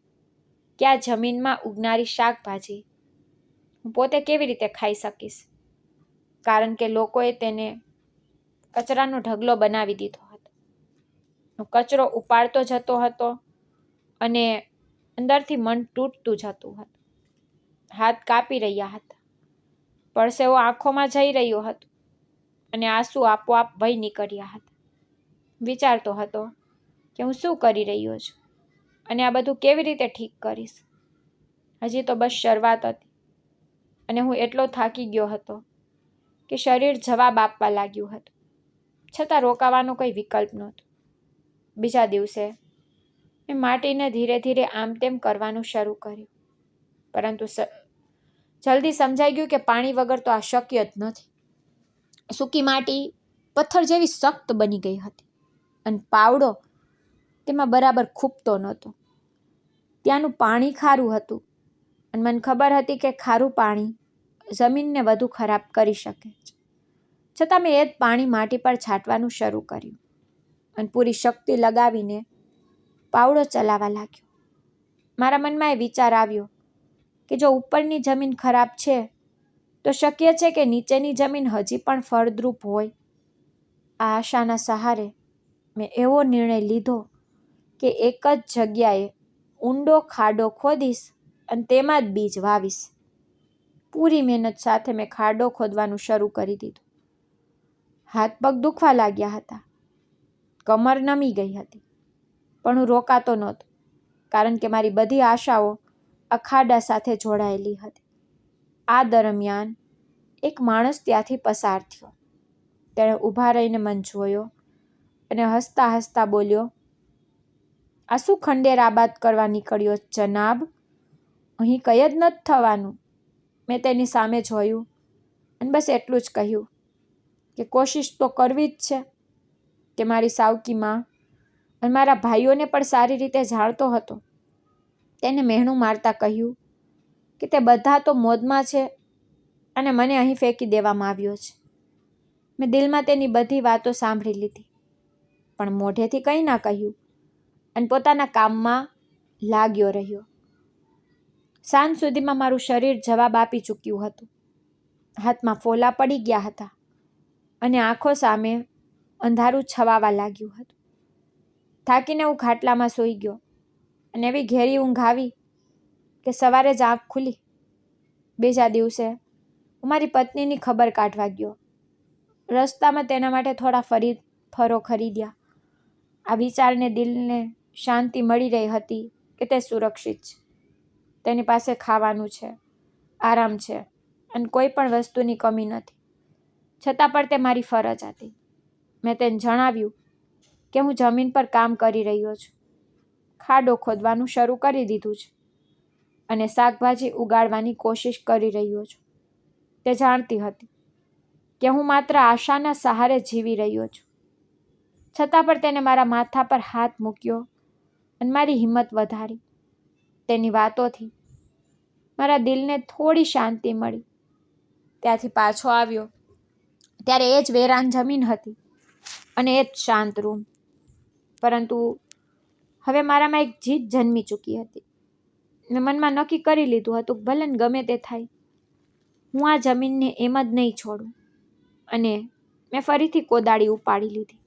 કે આ જમીનમાં ઉગનારી શાકભાજી હું પોતે કેવી રીતે ખાઈ શકીશ? કારણ કે લોકોએ તેને કચરાનો ઢગલો બનાવી દીધો હતો. કચરો ઉપાડતો જતો હતો અને અંદરથી મન તૂટતું જતું હતું. હાથ કાપી રહ્યા હતા, પરસેવો આંખોમાં જઈ રહ્યો હતો અને આંસુ આપોઆપ વહી નીકળ્યા હતા. વિચારતો હતો કે હું શું કરી રહ્યો છું અને આ બધું કેવી રીતે ઠીક કરીશ. હજી તો બસ શરૂઆત હતી અને હું એટલો થાકી ગયો હતો કે શરીર જવાબ આપવા લાગ્યું હતું, છતાં રોકાવાનો કોઈ વિકલ્પ નહોતો. બીજા દિવસે મેં માટીને ધીરે ધીરે આમ તેમ કરવાનું શરૂ કર્યું, પરંતુ જલ્દી સમજાઈ ગયું કે પાણી વગર તો આ શક્ય જ નથી. સૂકી માટી પથ્થર જેવી સખ્ત બની ગઈ હતી અને પાવડો તેમાં બરાબર ખૂંપતો નહોતો. ત્યાંનું પાણી ખારું હતું અને મને ખબર હતી કે ખારું પાણી જમીનને વધુ ખરાબ કરી શકે છે. છતાં મેં એ જ પાણી માટી પર છાંટવાનું શરૂ કર્યું અને પૂરી શક્તિ લગાવીને પાવડો ચલાવવા લાગ્યો. મારા મનમાં એ વિચાર આવ્યો કે જો ઉપરની જમીન ખરાબ છે તો શક્ય છે કે નીચેની જમીન હજી પણ ફળદ્રુપ હોય. આ આશાના સહારે મેં એવો નિર્ણય લીધો કે એક જ જગ્યાએ ઊંડો ખાડો ખોદીશ અને તેમાં જ બીજ વાવીશ. પૂરી મહેનત સાથે મેં ખાડો ખોદવાનું શરૂ કરી દીધું. હાથ પગ દુખવા લાગ્યા હતા, કમર નમી ગઈ હતી, પણ હું રોકાતો નહોતો, કારણ કે મારી બધી આશાઓ આ ખાડા સાથે જોડાયેલી હતી. આ દરમિયાન એક માણસ ત્યાંથી પસાર થયો. તેણે ઊભા રહીને મને જોયો અને હસતા હસતા બોલ્યો, આ શું ખંડેર આબાદ કરવા નીકળ્યો જનાબ? અહીં કંઈ જ નથી થવાનું. મેં તેની સામે જોયું અને બસ એટલું જ કહ્યું કે કોશિશ તો કરવી જ છે. તે મારી સાવકી માં અને મારા ભાઈઓને પણ સારી રીતે જાણતો હતો. તેને મહેણું મારતા કહ્યું કે તે બધા તો મોજમાં છે અને મને અહીં ફેંકી દેવામાં આવ્યો છે. મેં દિલમાં તેની બધી વાતો સાંભળી લીધી, પણ મોઢેથી કંઈ ના કહ્યું અને પોતાના કામમાં લાગ્યો રહ્યો. સાંજ સુધીમાં મારું શરીર જવાબ આપી ચૂક્યું હતું. હાથમાં ફોલા પડી ગયા હતા અને આંખો સામે અંધારું છવાવા લાગ્યું હતું. થાકીને હું ખાટલામાં સૂઈ ગયો અને એવી ઘેરી ઊંઘ આવી કે સવારે જ આંખ ખુલી. બીજા દિવસે હું મારી પત્નીની ખબર કાઢવા ગયો. રસ્તામાં તેના માટે થોડા ફરો ખરીદ્યા. આ વિચારને દિલને શાંતિ મળી રહી હતી કે તે સુરક્ષિત છે, તેની પાસે ખાવાનું છે, આરામ છે અને કોઈ પણ વસ્તુની કમી નથી. છતાં પણ તે મારી ફરજ હતી. મેં તેને જણાવ્યું કે હું જમીન પર કામ કરી રહ્યો છું, ખાડો ખોદવાનું શરૂ કરી દીધું છે અને શાકભાજી ઉગાડવાની કોશિશ કરી રહ્યો છું. તે જાણતી હતી કે હું માત્ર આશાના સહારે જીવી રહ્યો છું. છતાં પણ તેને મારા માથા પર હાથ મૂક્યો અને મારી હિંમત વધારી. તેની વાતોથી મારા દિલને થોડી શાંતિ મળી. ત્યાંથી પાછો આવ્યો ત્યારે એ જ વેરાન જમીન હતી અને એ જ શાંત રૂમ. પરંતુ હવે મારામાં એક જીદ જન્મી ચૂકી હતી. મેં મનમાં નક્કી કરી લીધું હતું કે ભલે ગમે તે થાય, હું આ જમીનને એમ જ નહીં છોડું. અને મેં ફરીથી કોદાળી ઉપાડી લીધી.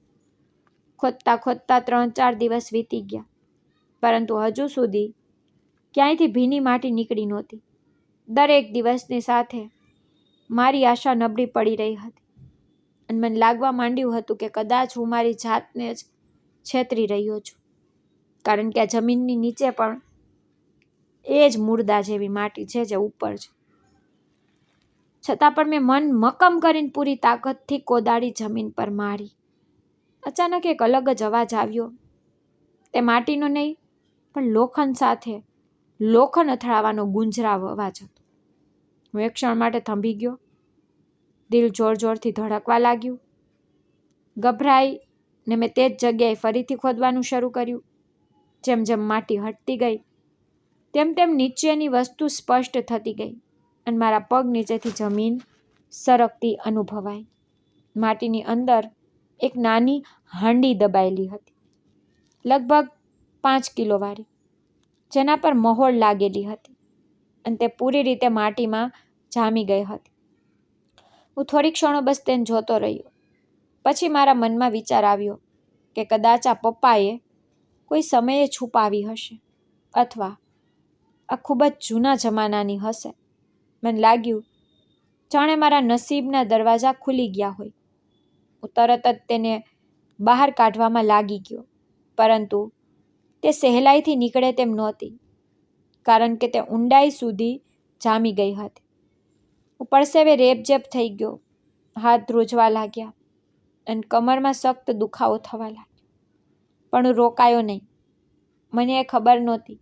ખોદતા ખોદતા 3-4 દિવસ વીતી ગયા, પરંતુ હજુ સુધી ક્યાંયથી ભીની માટી નીકળી નહોતી. દરેક દિવસની સાથે મારી આશા નબળી પડી રહી હતી અને મને લાગવા માંડ્યું હતું કે કદાચ હું મારી જાતને જ છેતરી રહ્યો છું, કારણ કે આ જમીનની નીચે પણ એ જ મુર્દા જેવી માટી છે જે ઉપર છે. છતાં પણ મેં મન મક્કમ કરીને પૂરી તાકાતથી કોદાળી જમીન પર મારી. અચાનક એક અલગ જ અવાજ આવ્યો. તે માટીનો નહીં, પણ લોખંડ સાથે લોખંડ અથડાવાનો ગુંજરાવ અવાજ હતો. હું એક ક્ષણ માટે થંભી ગયો. દિલ જોર જોરથી ધડકવા લાગ્યું. ગભરાઈને મેં તે જ જગ્યાએ ફરીથી ખોદવાનું શરૂ કર્યું. જેમ જેમ માટી હટતી ગઈ તેમ તેમ નીચેની વસ્તુ સ્પષ્ટ થતી ગઈ અને મારા પગ નીચેથી જમીન સરકતી અનુભવાઈ. માટીની અંદર એક નાની હાંડી દબાયેલી હતી, લગભગ 5 કિલો વાળી, જેના પર મહોર લાગેલી હતી અને તે પૂરી રીતે માટીમાં જામી ગઈ હતી. હું થોડી ક્ષણો બસ તેને જોતો રહ્યો. પછી મારા મનમાં વિચાર આવ્યો કે કદાચ આ પપ્પાએ કોઈ સમયે છુપાવી હશે, અથવા આ ખૂબ જ જૂના જમાનાની હશે. મને લાગ્યું જાણે મારા નસીબના દરવાજા ખુલી ગયા હોય. હું તરત જ તેને બહાર કાઢવામાં લાગી ગયો, પરંતુ તે સહેલાઈથી નીકળે તેમ નહોતી, કારણ કે તે ઊંડાઈ સુધી જામી ગઈ હતી. હું પરસેવે રેબઝેબ થઈ ગયો, હાથ ધ્રુજવા લાગ્યા અને કમરમાં સખ્ત દુખાવો થવા લાગ્યો. પણ હું રોકાયો નહીં. મને એ ખબર નહોતી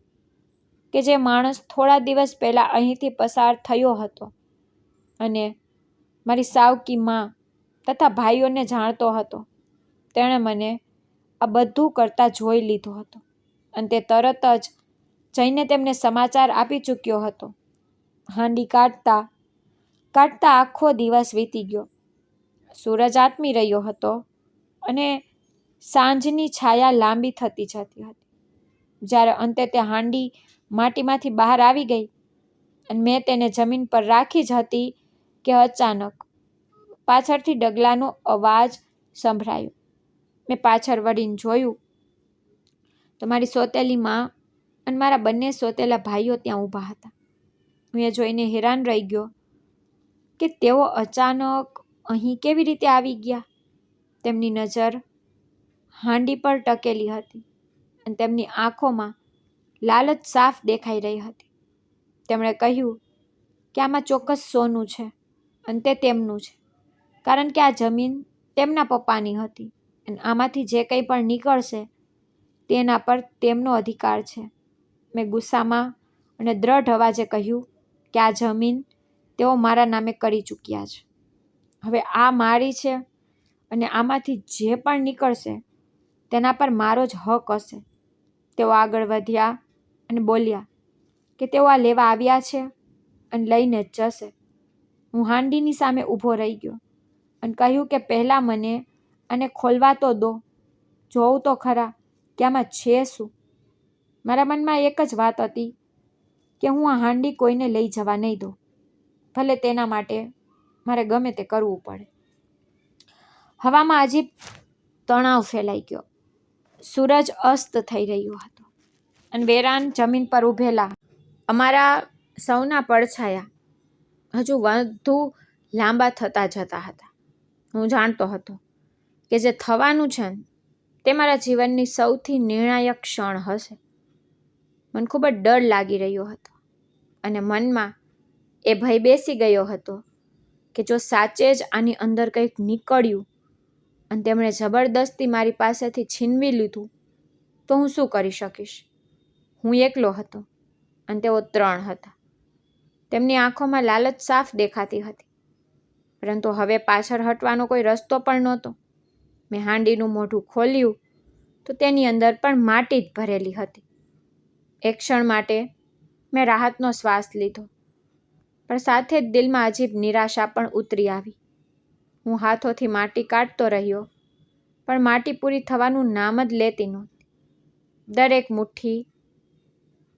કે જે માણસ થોડા દિવસ પહેલાં અહીંથી પસાર થયો હતો અને મારી સાવકી માં તથા ભાઈઓને જાણતો હતો, તેણે મને આ બધું કરતા જોઈ લીધો હતો અને તે તરત જ જઈને તેમને સમાચાર આપી ચૂક્યો હતો. હાંડી કાઢતા કાઢતા આખો દિવસ વીતી ગયો. સૂરજ આથમી રહ્યો હતો અને સાંજની છાયા લાંબી થતી જતી હતી. જ્યારે અંતે તે હાંડી માટીમાંથી બહાર આવી ગઈ અને મેં તેને જમીન પર રાખી જ હતી કે અચાનક પાછળથી ડગલાનો અવાજ સંભળાયો. મેં પાછળ વળીને જોયું તો મારી સોતેલી માં અને મારા બંને સોતેલા ભાઈઓ ત્યાં ઊભા હતા. હું એ જોઈને હેરાન રહી ગયો કે તેઓ અચાનક અહીં કેવી રીતે આવી ગયા. તેમની નજર હાંડી પર ટકેલી હતી અને તેમની આંખોમાં લાલચ સાફ દેખાઈ રહી હતી. તેમણે કહ્યું કે આમાં ચોક્કસ સોનું છે અને તે તેમનું છે, કારણ કે આ જમીન તેમના પપ્પાની હતી અને આમાંથી જે કંઈ પણ નીકળશે તેના પર તેમનો અધિકાર છે. મેં ગુસ્સામાં અને દ્રઢ અવાજે કહ્યું કે આ જમીન તેઓ મારા નામે કરી ચૂક્યા છે. હવે આ મારી છે અને આમાંથી જે પણ નીકળશે તેના પર મારો જ હક હશે. તેઓ આગળ વધ્યા અને બોલ્યા કે તેઓ આ લેવા આવ્યા છે અને લઈને જ જશે. હું હાંડીની સામે ઊભો રહી ગયો અને કહ્યું કે પહેલાં મને આને ખોલવા તો દો, જોઉં તો ખરા કે આમાં છે શું. મારા મનમાં એક જ વાત હતી કે હું આ હાંડી કોઈને લઈ જવા નહીં દઉં, ભલે તેના માટે મારે ગમે તે કરવું પડે. હવામાં અજીબ તણાવ ફેલાઈ ગયો. સૂરજ અસ્ત થઈ રહ્યો હતો અને વેરાન જમીન પર ઊભેલા અમારા સૌના પડછાયા હજુ વધુ લાંબા થતા જતા હતા. હું જાણતો હતો કે જે થવાનું છે તે મારા જીવનની સૌથી નિર્ણાયક ક્ષણ હશે. મને ખૂબ જ ડર લાગી રહ્યો હતો અને મનમાં એ ભય બેસી ગયો હતો કે જો સાચે જ આની અંદર કંઈક નીકળ્યું અને તેમણે જબરદસ્તી મારી પાસેથી છીનવી લીધું તો હું શું કરી શકીશ. હું એકલો હતો અને તેઓ 3 હતા. તેમની આંખોમાં લાલચ સાફ દેખાતી હતી, પરંતુ હવે પાછળ હટવાનો કોઈ રસ્તો પણ નહોતો. મેં હાંડીનું મોઢું ખોલ્યું તો તેની અંદર પણ માટી જ ભરેલી હતી. એક ક્ષણ માટે મેં રાહતનો શ્વાસ લીધો, પણ સાથે જ દિલમાં અજીબ નિરાશા પણ ઉતરી આવી. હું હાથોથી માટી કાઢતો રહ્યો, પણ માટી પૂરી થવાનું નામ જ લેતી નહોતી. દરેક મુઠ્ઠી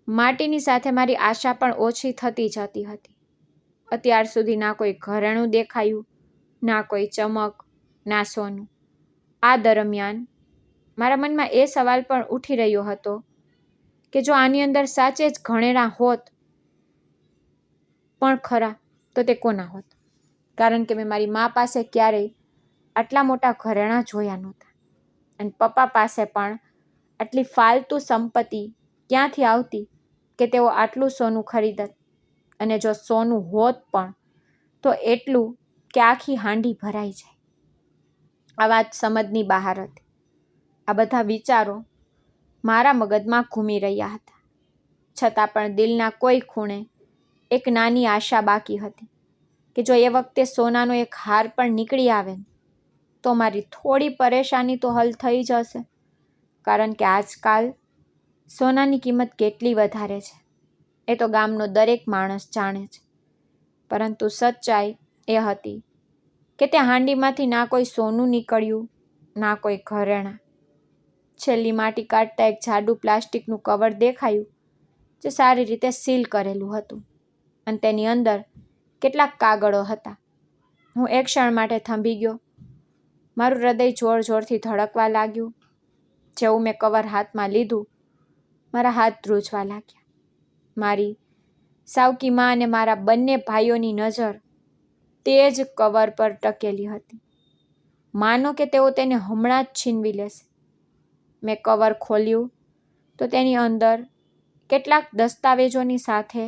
માટીની સાથે મારી આશા પણ ઓછી થતી જતી હતી. અત્યાર સુધી ના કોઈ ઘરેણું દેખાયું, ના કોઈ ચમક, ના સોનું. આ દરમિયાન મારા મનમાં એ સવાલ પણ ઉઠી રહ્યો હતો કે જો આની અંદર સાચે જ ઘરેણાં હોત પણ ખરા તો તે કોના હોત, કારણ કે મેં મારી મા પાસે ક્યારેય આટલા મોટા ઘરેણાં જોયા નહોતા અને પપ્પા પાસે પણ આટલી ફાલતુ સંપત્તિ ક્યાંથી આવતી કે તેઓ આટલું સોનું ખરીદત. અને જો સોનું હોત પણ તો એટલું કે આખી હાંડી ભરાઈ જાય. આ વાત સમજની બહાર હતી. આ બધા વિચારો મારા મગજમાં ઘૂમી રહ્યા હતા, છતાં પણ દિલના કોઈ ખૂણે એક નાની આશા બાકી હતી કે જો એ વખતે સોનાનો એક હાર પણ નીકળી આવે તો મારી થોડી પરેશાની તો હલ થઈ જશે, કારણ કે આજકાલ સોનાની કિંમત કેટલી વધારે છે એ તો ગામનો દરેક માણસ જાણે છે. પરંતુ સચ્ચાઈ એ હતી કે તે હાંડીમાંથી ના કોઈ સોનું નીકળ્યું, ના કોઈ ઘરેણાં. છેલ્લી માટી કાઢતા એક જાડું પ્લાસ્ટિકનું કવર દેખાયું જે સારી રીતે સીલ કરેલું હતું અને તેની અંદર કેટલાક કાગળો હતા. હું એક ક્ષણ માટે થંભી ગયો. મારું હૃદય જોર જોરથી ધડકવા લાગ્યું. જેવું મેં કવર હાથમાં લીધું, મારા હાથ ધ્રુજવા લાગ્યા. મારી સાવકી માં અને મારા બંને ભાઈઓની નજર તે જ કવર પર ટકેલી હતી. માનો કે તેઓ તેને હમણાં જ છીનવી લેશે. મેં કવર ખોલ્યું તો તેની અંદર કેટલાક દસ્તાવેજોની સાથે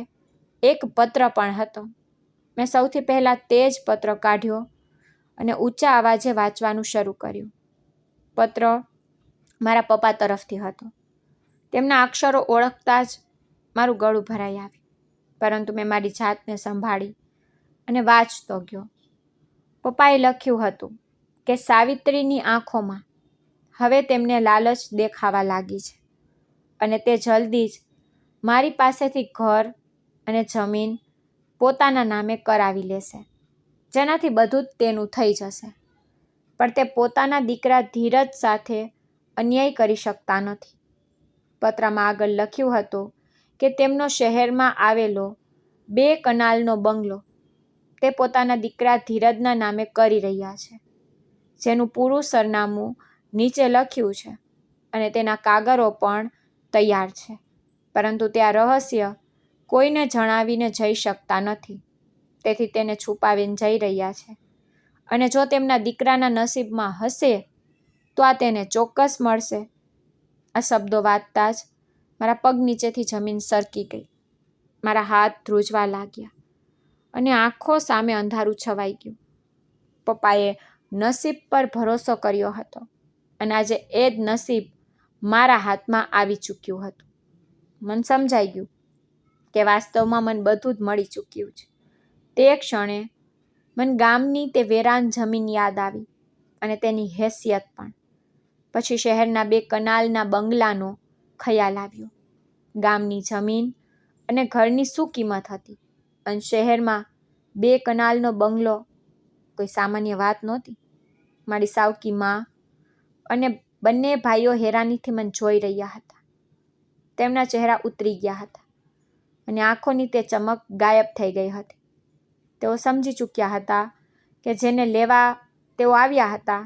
એક પત્ર પણ હતો. મેં સૌથી પહેલાં તે જ પત્ર કાઢ્યો અને ઊંચા અવાજે વાંચવાનું શરૂ કર્યું. પત્ર મારા પપ્પા તરફથી હતો. તેમના અક્ષરો ઓળખતા જ મારું ગળું ભરાઈ આવ્યું. પરંતુ મેં મારી જાતને સંભાળી અને વાંચતો ગયો. પપ્પાએ લખ્યું હતું કે સાવિત્રીની આંખોમાં હવે તેમને લાલચ દેખાવા લાગી છે અને તે જલ્દી જ મારી પાસેથી ઘર અને જમીન પોતાના નામે કરાવી લેશે, જેનાથી બધું જ તેનું થઈ જશે. પણ તે પોતાના દીકરા ધીરજ સાથે અન્યાય કરી શકતા નથી. પત્રમાં આગળ લખ્યું હતું કે તેમનો શહેરમાં આવેલો 2 કનાલનો બંગલો તે પોતાના દીકરા ધીરજના નામે કરી રહ્યા છે, જેનું પૂરું સરનામું નીચે લખ્યું છે અને તેના કાગળો પણ તૈયાર છે. પરંતુ તે આ રહસ્ય કોઈને જણાવીને જઈ શકતા નથી. તેથી તેને છુપાવીને જઈ રહ્યા છે અને જો તેમના દીકરાના નસીબમાં હશે તો આ તેને ચોક્કસ મળશે. આ શબ્દો વાંચતા જ મારા પગ નીચેથી જમીન સરકી ગઈ. મારા હાથ ધ્રુજવા લાગ્યા અને આંખો સામે અંધારું છવાઈ ગયું. પપ્પાએ નસીબ પર ભરોસો કર્યો હતો અને આજે એ જ નસીબ મારા હાથમાં આવી ચૂક્યું હતું. મને સમજાઈ ગયું કે વાસ્તવમાં મને બધું જ મળી ચૂક્યું છે. તે ક્ષણે મને ગામની તે વેરાન જમીન યાદ આવી અને તેની હેસિયત પણ. પછી શહેરના 2 કનાલના બંગલાનો ખ્યાલ આવ્યો. ગામની જમીન અને ઘરની શું કિંમત હતી અને શહેરમાં 2 કનાલનો બંગલો કોઈ સામાન્ય વાત નહોતી. મારી સાવકી માં અને બંને ભાઈઓ હેરાનીથી મને જોઈ રહ્યા હતા. તેમના ચહેરા ઉતરી ગયા હતા અને આંખોની તે ચમક ગાયબ થઈ ગઈ હતી. તેઓ સમજી ચૂક્યા હતા કે જેને લેવા તેઓ આવ્યા હતા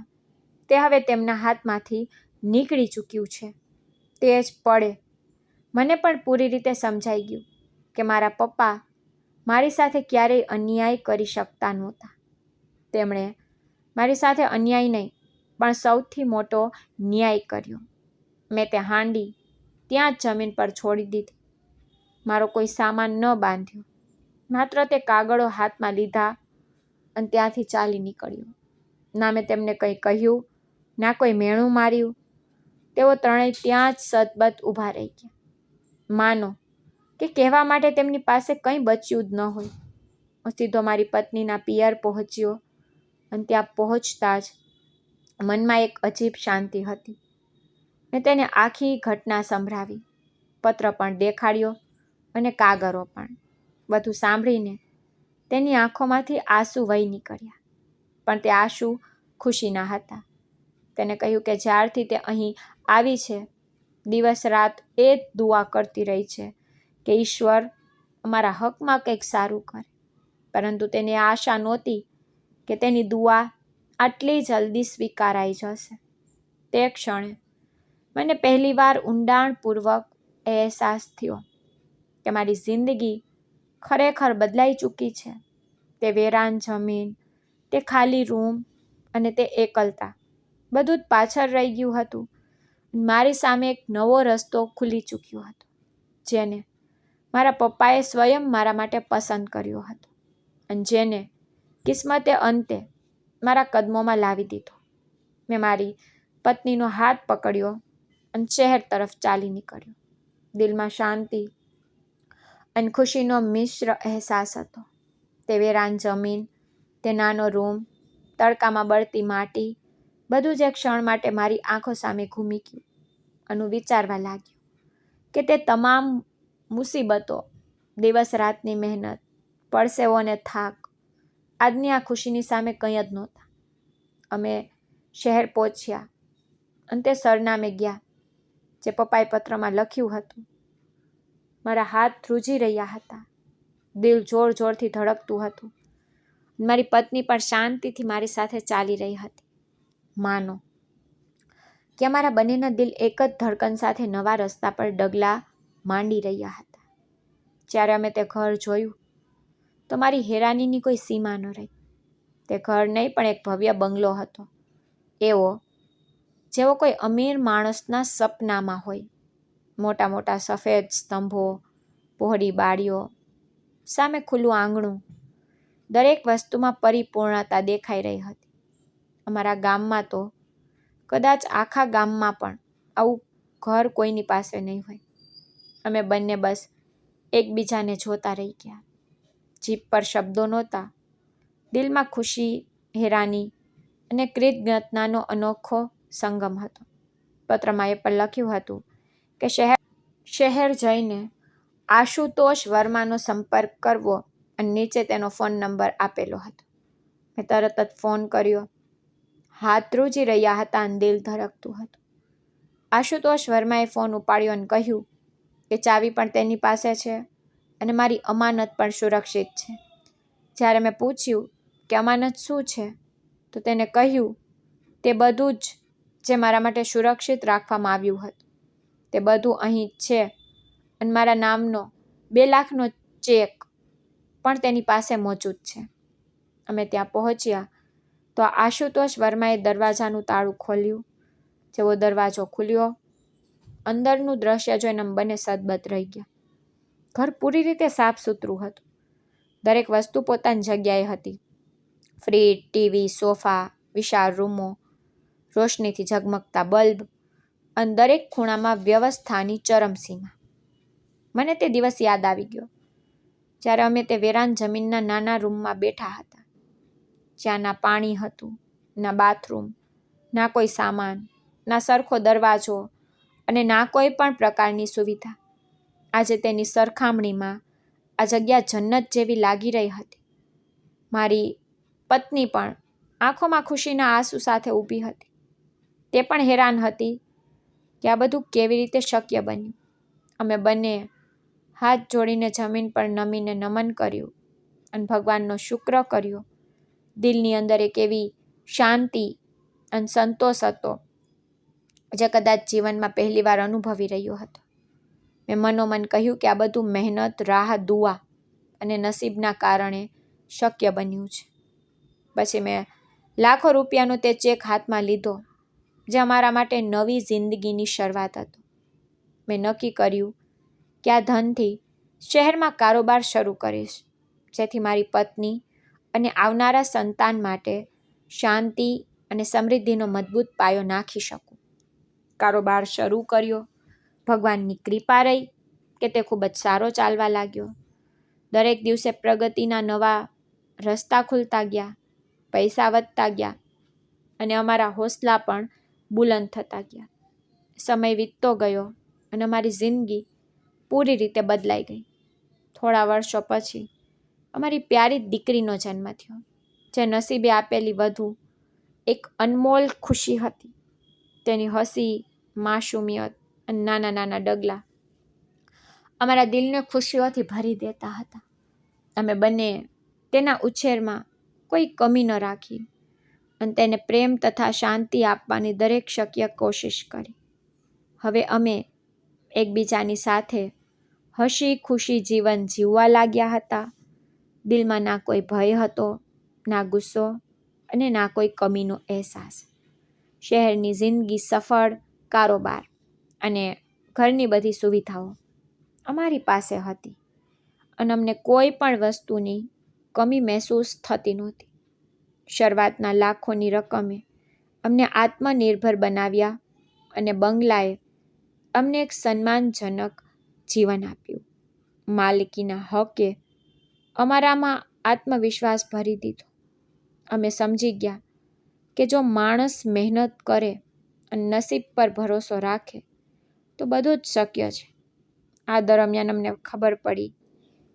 તે હવે તેમના હાથમાંથી નીકળી ચૂક્યું છે. તે જ પળે મને પણ પૂરી રીતે સમજાઈ ગયું કે મારા પપ્પા મારી સાથે ક્યારેય અન્યાય કરી શકતા નહોતા. તેમણે મારી સાથે અન્યાય નહીં પણ સૌથી મોટો ન્યાય કર્યો. મેં તે હાંડી ત્યાં જ જમીન પર છોડી દીધી. મારો કોઈ સામાન ન બાંધ્યો, માત્ર તે કાગળો હાથમાં લીધા અને ત્યાંથી ચાલી નીકળ્યો. ના મેં તેમને કંઈ કહ્યું, ના કોઈ મેણું માર્યું. તેઓ ત્રણેય ત્યાં જ સદબદ ઊભા રહી ગયા. માનો કે કહેવા માટે તેમની પાસે કંઈ બચ્યું જ ન હોય. હું સીધો મારી પત્નીના પિયર પહોંચ્યો અને ત્યાં પહોંચતા જ મનમાં એક અજીબ શાંતિ હતી. મેં તેને આખી ઘટના સંભળાવી, પત્ર પણ દેખાડ્યો અને કાગળો પણ. બધું સાંભળીને તેની આંખોમાંથી આંસુ વહી નીકળ્યા. પણ તે આંસુ ખુશીના હતા. તેને કહ્યું કે જ્યારથી તે અહીં આવી છે દિવસ રાત એ જ દુઆ કરતી રહી છે કે ઈશ્વર અમારા હકમાં કંઈક સારું કરે. પરંતુ તેને આશા નહોતી કે તેની દુઆ આટલી જલ્દી સ્વીકારાઈ જશે. તે ક્ષણે મને પહેલીવાર ઊંડાણપૂર્વક અહેસાસ થયો કે મારી જિંદગી ખરેખર બદલાઈ ચૂકી છે. તે વેરાન જમીન, તે ખાલી રૂમ અને તે એકલતા, બધું જ પાછળ રહી ગયું હતું. મારી સામે એક નવો રસ્તો ખુલી ચૂક્યો હતો, જેને મારા પપ્પાએ સ્વયં મારા માટે પસંદ કર્યો હતો અને જેને કિસ્મતે અંતે મારા કદમોમાં લાવી દીધો. મેં મારી પત્નીનો હાથ પકડ્યો અને શહેર તરફ ચાલી નીકળ્યો. દિલમાં શાંતિ અને ખુશીનો મિશ્ર અહેસાસ હતો. તે વેરાન જમીન, તે નાનો રૂમ, તડકામાં બળતી માટી, બધું જ એક ક્ષણ માટે મારી આંખો સામે ઘૂમી ગયું અને વિચારવા લાગ્યું કે તે તમામ મુસીબતો, દિવસ રાતની મહેનત, પરસેવો અને થાક આજની આ ખુશીની સામે કંઈ જ નહોતા. અમે શહેર પહોંચ્યા અને તે સરનામે ગયા જે પપ્પાએ પત્રમાં લખ્યું હતું. મારા હાથ ધ્રુજી રહ્યા હતા. દિલ જોર જોરથી ધડકતું હતું મારી પત્ની પણ શાંતિથી મારી સાથે ચાલી રહી હતી. માનો કે અમારા બંનેના દિલ એક જ ધડકન સાથે નવા રસ્તા પર ડગલા માંડી રહ્યા હતા. જ્યારે અમે તે ઘર જોયું તો મારી હેરાનીની કોઈ સીમા ન રહી. તે ઘર નહીં પણ એક ભવ્ય બંગલો હતો, એવો જેવો કોઈ અમીર માણસના સપનામાં હોય. મોટા મોટા સફેદ સ્તંભો, પહોળી બારીઓ, સામે ખુલ્લું આંગણું, દરેક વસ્તુમાં પરિપૂર્ણતા દેખાઈ રહી હતી. અમારા ગામમાં તો કદાચ આખા ગામમાં પણ આવું ઘર કોઈની પાસે નહીં હોય. અમે બંને બસ એકબીજાને જોતા રહી ગયા. જીભ પર શબ્દો નહોતા, દિલમાં ખુશી, હેરાની અને કૃતજ્ઞતાનો અનોખો સંગમ હતો. પત્રમાં એ પણ લખ્યું હતું કે શહેર જઈને આશુતોષ વર્માનો સંપર્ક કરવો અને નીચે તેનો ફોન નંબર આપેલો હતો. મેં તરત જ ફોન કર્યો. હાથ ધ્રુજી રહ્યા હતા અને દિલ ધડકતું હતું. આશુતોષ વર્માએ ફોન ઉપાડ્યો અને કહ્યું કે ચાવી પણ તેની પાસે છે અને મારી અમાનત પણ સુરક્ષિત છે. જ્યારે મેં પૂછ્યું કે અમાનત શું છે, તો તેને કહ્યું તે બધું જ જે મારા માટે સુરક્ષિત રાખવામાં આવ્યું હતું, તે બધું અહીં છે અને મારા નામનો 2 લાખનો ચેક પણ તેની પાસે મોજૂદ છે. અમે ત્યાં પહોંચ્યા તો આશુતોષ વર્માએ દરવાજાનું તાળું ખોલ્યું. જેવો દરવાજો ખુલ્યો, અંદરનું દ્રશ્ય જોઈને અમે બંને સદબદ રહી ગયા. ઘર પૂરી રીતે સાફ સુથરું હતું. દરેક વસ્તુ પોતાની જગ્યાએ હતી. ફ્રીજ, ટીવી, સોફા, વિશાળ રૂમો, રોશનીથી ઝગમગતા બલ્બ અને દરેક ખૂણામાં વ્યવસ્થાની ચરમસીમા. મને તે દિવસ યાદ આવી ગયો જ્યારે અમે તે વેરાન જમીનના નાના રૂમમાં બેઠા હતા, જ્યાં ના પાણી હતું, ના બાથરૂમ, ના કોઈ સામાન, ના સરખો દરવાજો અને ના કોઈ પણ પ્રકારની સુવિધા. આજે તેની સરખામણીમાં આ જગ્યા જન્નત જેવી લાગી રહી હતી. મારી પત્ની પણ આંખોમાં ખુશીના આંસુ સાથે ઊભી હતી. તે પણ હેરાન હતી કે આ બધું કેવી રીતે શક્ય બન્યું. અમે બંને હાથ જોડીને જમીન પર નમીને નમન કર્યું અને ભગવાનનો શુક્ર કર્યો. દિલની અંદર એક એવી શાંતિ અને સંતોષ હતો જે કદાચ જીવનમાં પહેલીવાર અનુભવી રહ્યો હતો. મેં મનોમન કહ્યું કે આ બધું મહેનત, રાહ, દુઆ અને નસીબના કારણે શક્ય બન્યું છે. પછી મેં લાખો રૂપિયાનો તે ચેક હાથમાં લીધો, જે અમારા માટે નવી જિંદગીની શરૂઆત હતો. મેં નક્કી કર્યું કે આ ધનથી શહેરમાં કારોબાર શરૂ કરીશ, જેથી મારી પત્ની અને આવનારા સંતાન માટે શાંતિ અને સમૃદ્ધિનો મજબૂત પાયો નાખી શકું. કારોબાર શરૂ કર્યો. ભગવાનની કૃપા રહી કે તે ખૂબ જ સારો ચાલવા લાગ્યો. દરેક દિવસે પ્રગતિના નવા રસ્તા ખુલતા ગયા, પૈસા વધતા ગયા અને અમારા હોસલા પણ બુલંદ થતા ગયા. સમય વીતતો ગયો અને અમારી જિંદગી પૂરી રીતે બદલાઈ ગઈ. થોડા વર્ષો પછી અમારી પ્યારી દીકરીનો જન્મ થયો, જે નસીબે આપેલી વધુ એક અનમોલ ખુશી હતી. તેની હસી, માસૂમિયત અને નાના નાના ડગલા અમારા દિલને ખુશીઓથી ભરી દેતા હતા. અમે બંને તેના ઉછેરમાં કોઈ કમી ન રાખી અને તેને પ્રેમ તથા શાંતિ આપવાની દરેક શક્ય કોશિશ કરી. હવે અમે એકબીજાની સાથે હસી ખુશી જીવન જીવવા લાગ્યા હતા. દિલમાં ના કોઈ ભય હતો, ના ગુસ્સો અને ના કોઈ કમીનો અહેસાસ. શહેરની જિંદગી, સફળ કારોબાર અને ઘરની બધી સુવિધાઓ અમારી પાસે હતી અને અમને કોઈ પણ વસ્તુની કમી મહેસૂસ થતી નહોતી. શરૂઆતના લાખોની રકમે અમને આત્મનિર્ભર બનાવ્યા અને બંગલાએ અમને એક સન્માનજનક જીવન આપ્યું. માલિકીના હકે અમારામાં આત્મવિશ્વાસ ભરી દીધો. અમે સમજી ગયા કે જો માણસ મહેનત કરે અને નસીબ પર ભરોસો રાખે તો બધું જ શક્ય છે. આ દરમિયાન અમને ખબર પડી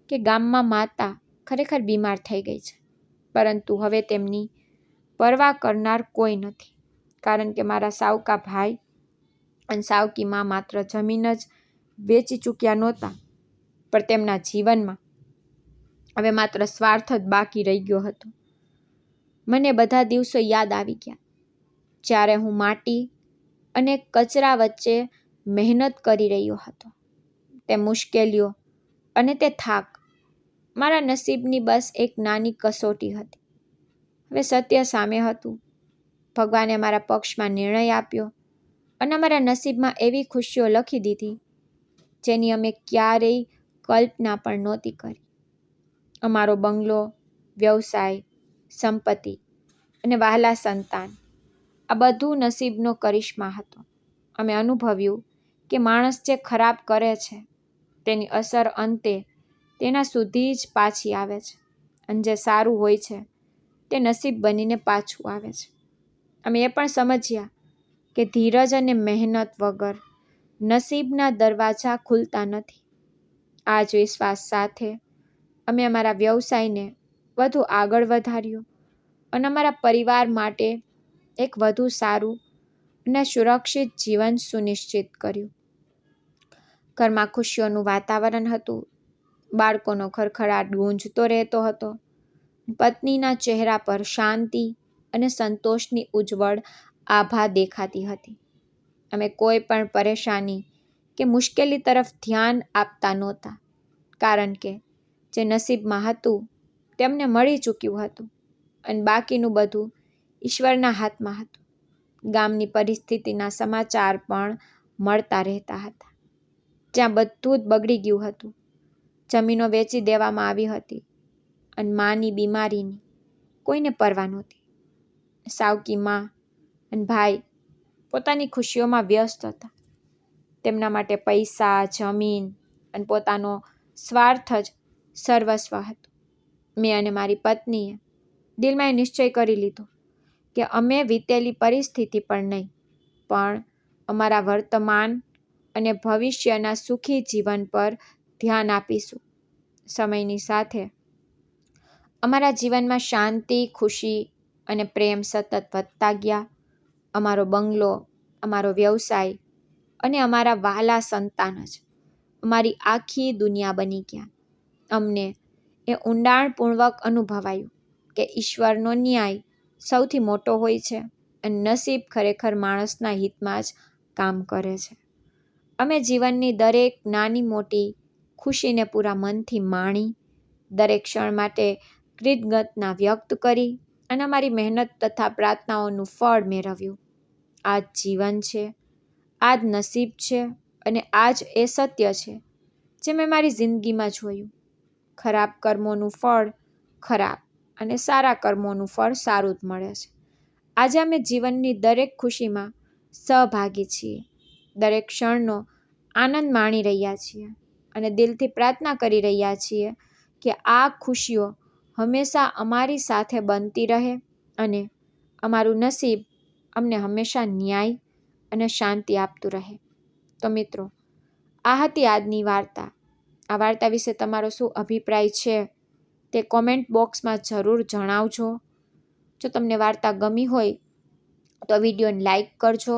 કે ગામમાં માતા ખરેખર બીમાર થઈ ગઈ છે, પરંતુ હવે તેમની પરવા કરનાર કોઈ નથી, કારણ કે મારા સાવકા ભાઈ અને સાવકી માં માત્ર જમીન જ વેચી ચૂક્યા નહોતા, પણ તેમના જીવનમાં હવે માત્ર સ્વાર્થ જ બાકી રહી ગયો હતો. મને બધા દિવસો યાદ આવી ગયા જ્યારે હું માટી અને કચરા વચ્ચે મહેનત કરી રહ્યો હતો. તે મુશ્કેલીઓ અને તે થાક મારા નસીબની બસ એક નાની કસોટી હતી. હવે સત્ય સામે હતું. ભગવાને મારા પક્ષમાં નિર્ણય આપ્યો અને અમારા નસીબમાં એવી ખુશીઓ લખી દીધી જેની અમે ક્યારેય કલ્પના પણ નહોતી કરી. અમારો બંગલો, વ્યવસાય, સંપત્તિ અને વહાલા સંતાન, આ બધું નસીબનો કરિશ્મા હતો. અમે અનુભવ્યું કે માણસ જે ખરાબ કરે છે તેની અસર અંતે તેના સુધી જ પાછી આવે છે અને જે સારું હોય છે તે નસીબ બનીને પાછું આવે છે. અમે એ પણ સમજ્યા કે ધીરજ અને મહેનત વગર નસીબના દરવાજા ખુલતા નથી. આ જ વિશ્વાસ સાથે અમે અમારા વ્યવસાયને વધુ આગળ વધાર્યો અને અમારા પરિવાર માટે એક વધુ સારું અને સુરક્ષિત જીવન સુનિશ્ચિત કર્યું. ઘરમાં ખુશીઓનું વાતાવરણ હતું. બાળકોનો ખડખડાટ ગૂંજતો રહેતો હતો. પત્નીના ચહેરા પર શાંતિ અને સંતોષની ઉજ્જવળ આભા દેખાતી હતી. અમે કોઈ પણ પરેશાની કે મુશ્કેલી તરફ ધ્યાન આપતા નહોતા, કારણ કે જે નસીબમાં હતું તે અમને મળી ચૂક્યું હતું અને બાકીનું બધું ઈશ્વરના હાથમાં હતું. ગામની પરિસ્થિતિના સમાચાર પણ મળતા રહેતા હતા, જ્યાં બધું જ બગડી ગયું હતું. જમીનો વેચી દેવામાં આવી હતી અને માની બીમારીની કોઈને પરવા નહોતી. સાવકી માં અને ભાઈ પોતાની ખુશીઓમાં વ્યસ્ત હતા. તેમના માટે પૈસા, જમીન અને પોતાનો સ્વાર્થ જ સર્વસ્વ હતું. મેં અને મારી પત્નીએ દિલમાં એ નિશ્ચય કરી લીધો કે અમે વીતેલી પરિસ્થિતિ પર નહીં, પણ અમારા વર્તમાન અને ભવિષ્યના સુખી જીવન પર ધ્યાન આપીશું. સમયની સાથે અમારા જીવનમાં શાંતિ, ખુશી અને પ્રેમ સતત વધતા ગયા. અમારો બંગલો, અમારો વ્યવસાય અને અમારા વહાલા સંતાન જ અમારી આખી દુનિયા બની ગયા. અમને એ ઊંડાણપૂર્વક અનુભવાયું કે ઈશ્વરનો ન્યાય સૌથી મોટો હોય છે અને નસીબ ખરેખર માણસના હિતમાં જ કામ કરે છે. અમે જીવનની દરેક નાની મોટી ખુશીને પૂરા મનથી માણી, દરેક ક્ષણ માટે કૃતજ્ઞતા વ્યક્ત કરી અને અમારી મહેનત તથા પ્રાર્થનાઓનું ફળ મેળવ્યું. આ જ જીવન છે, આ જ નસીબ છે અને આ જ એ સત્ય છે જે મેં મારી જિંદગીમાં જોયું. ખરાબ કર્મોનું ફળ ખરાબ અને સારા કર્મોનું ફળ સારું જ મળે છે. આજે અમે જીવનની દરેક ખુશીમાં સહભાગી છીએ, દરેક ક્ષણનો આનંદ માણી રહ્યા છીએ અને દિલથી પ્રાર્થના કરી રહ્યા છીએ કે આ ખુશીઓ હંમેશા અમારી સાથે બનતી રહે અને અમારું નસીબ અમને હંમેશા ન્યાય અને શાંતિ આપતું રહે. તો મિત્રો, આ હતી આજની વાર્તા. આ વાર્તા વિશે તમારો શું અભિપ્રાય છે તે કોમેન્ટ બોક્સમાં જરૂર જણાવજો. જો તમને વાર્તા ગમી હોય તો વિડીયોને લાઈક કરજો,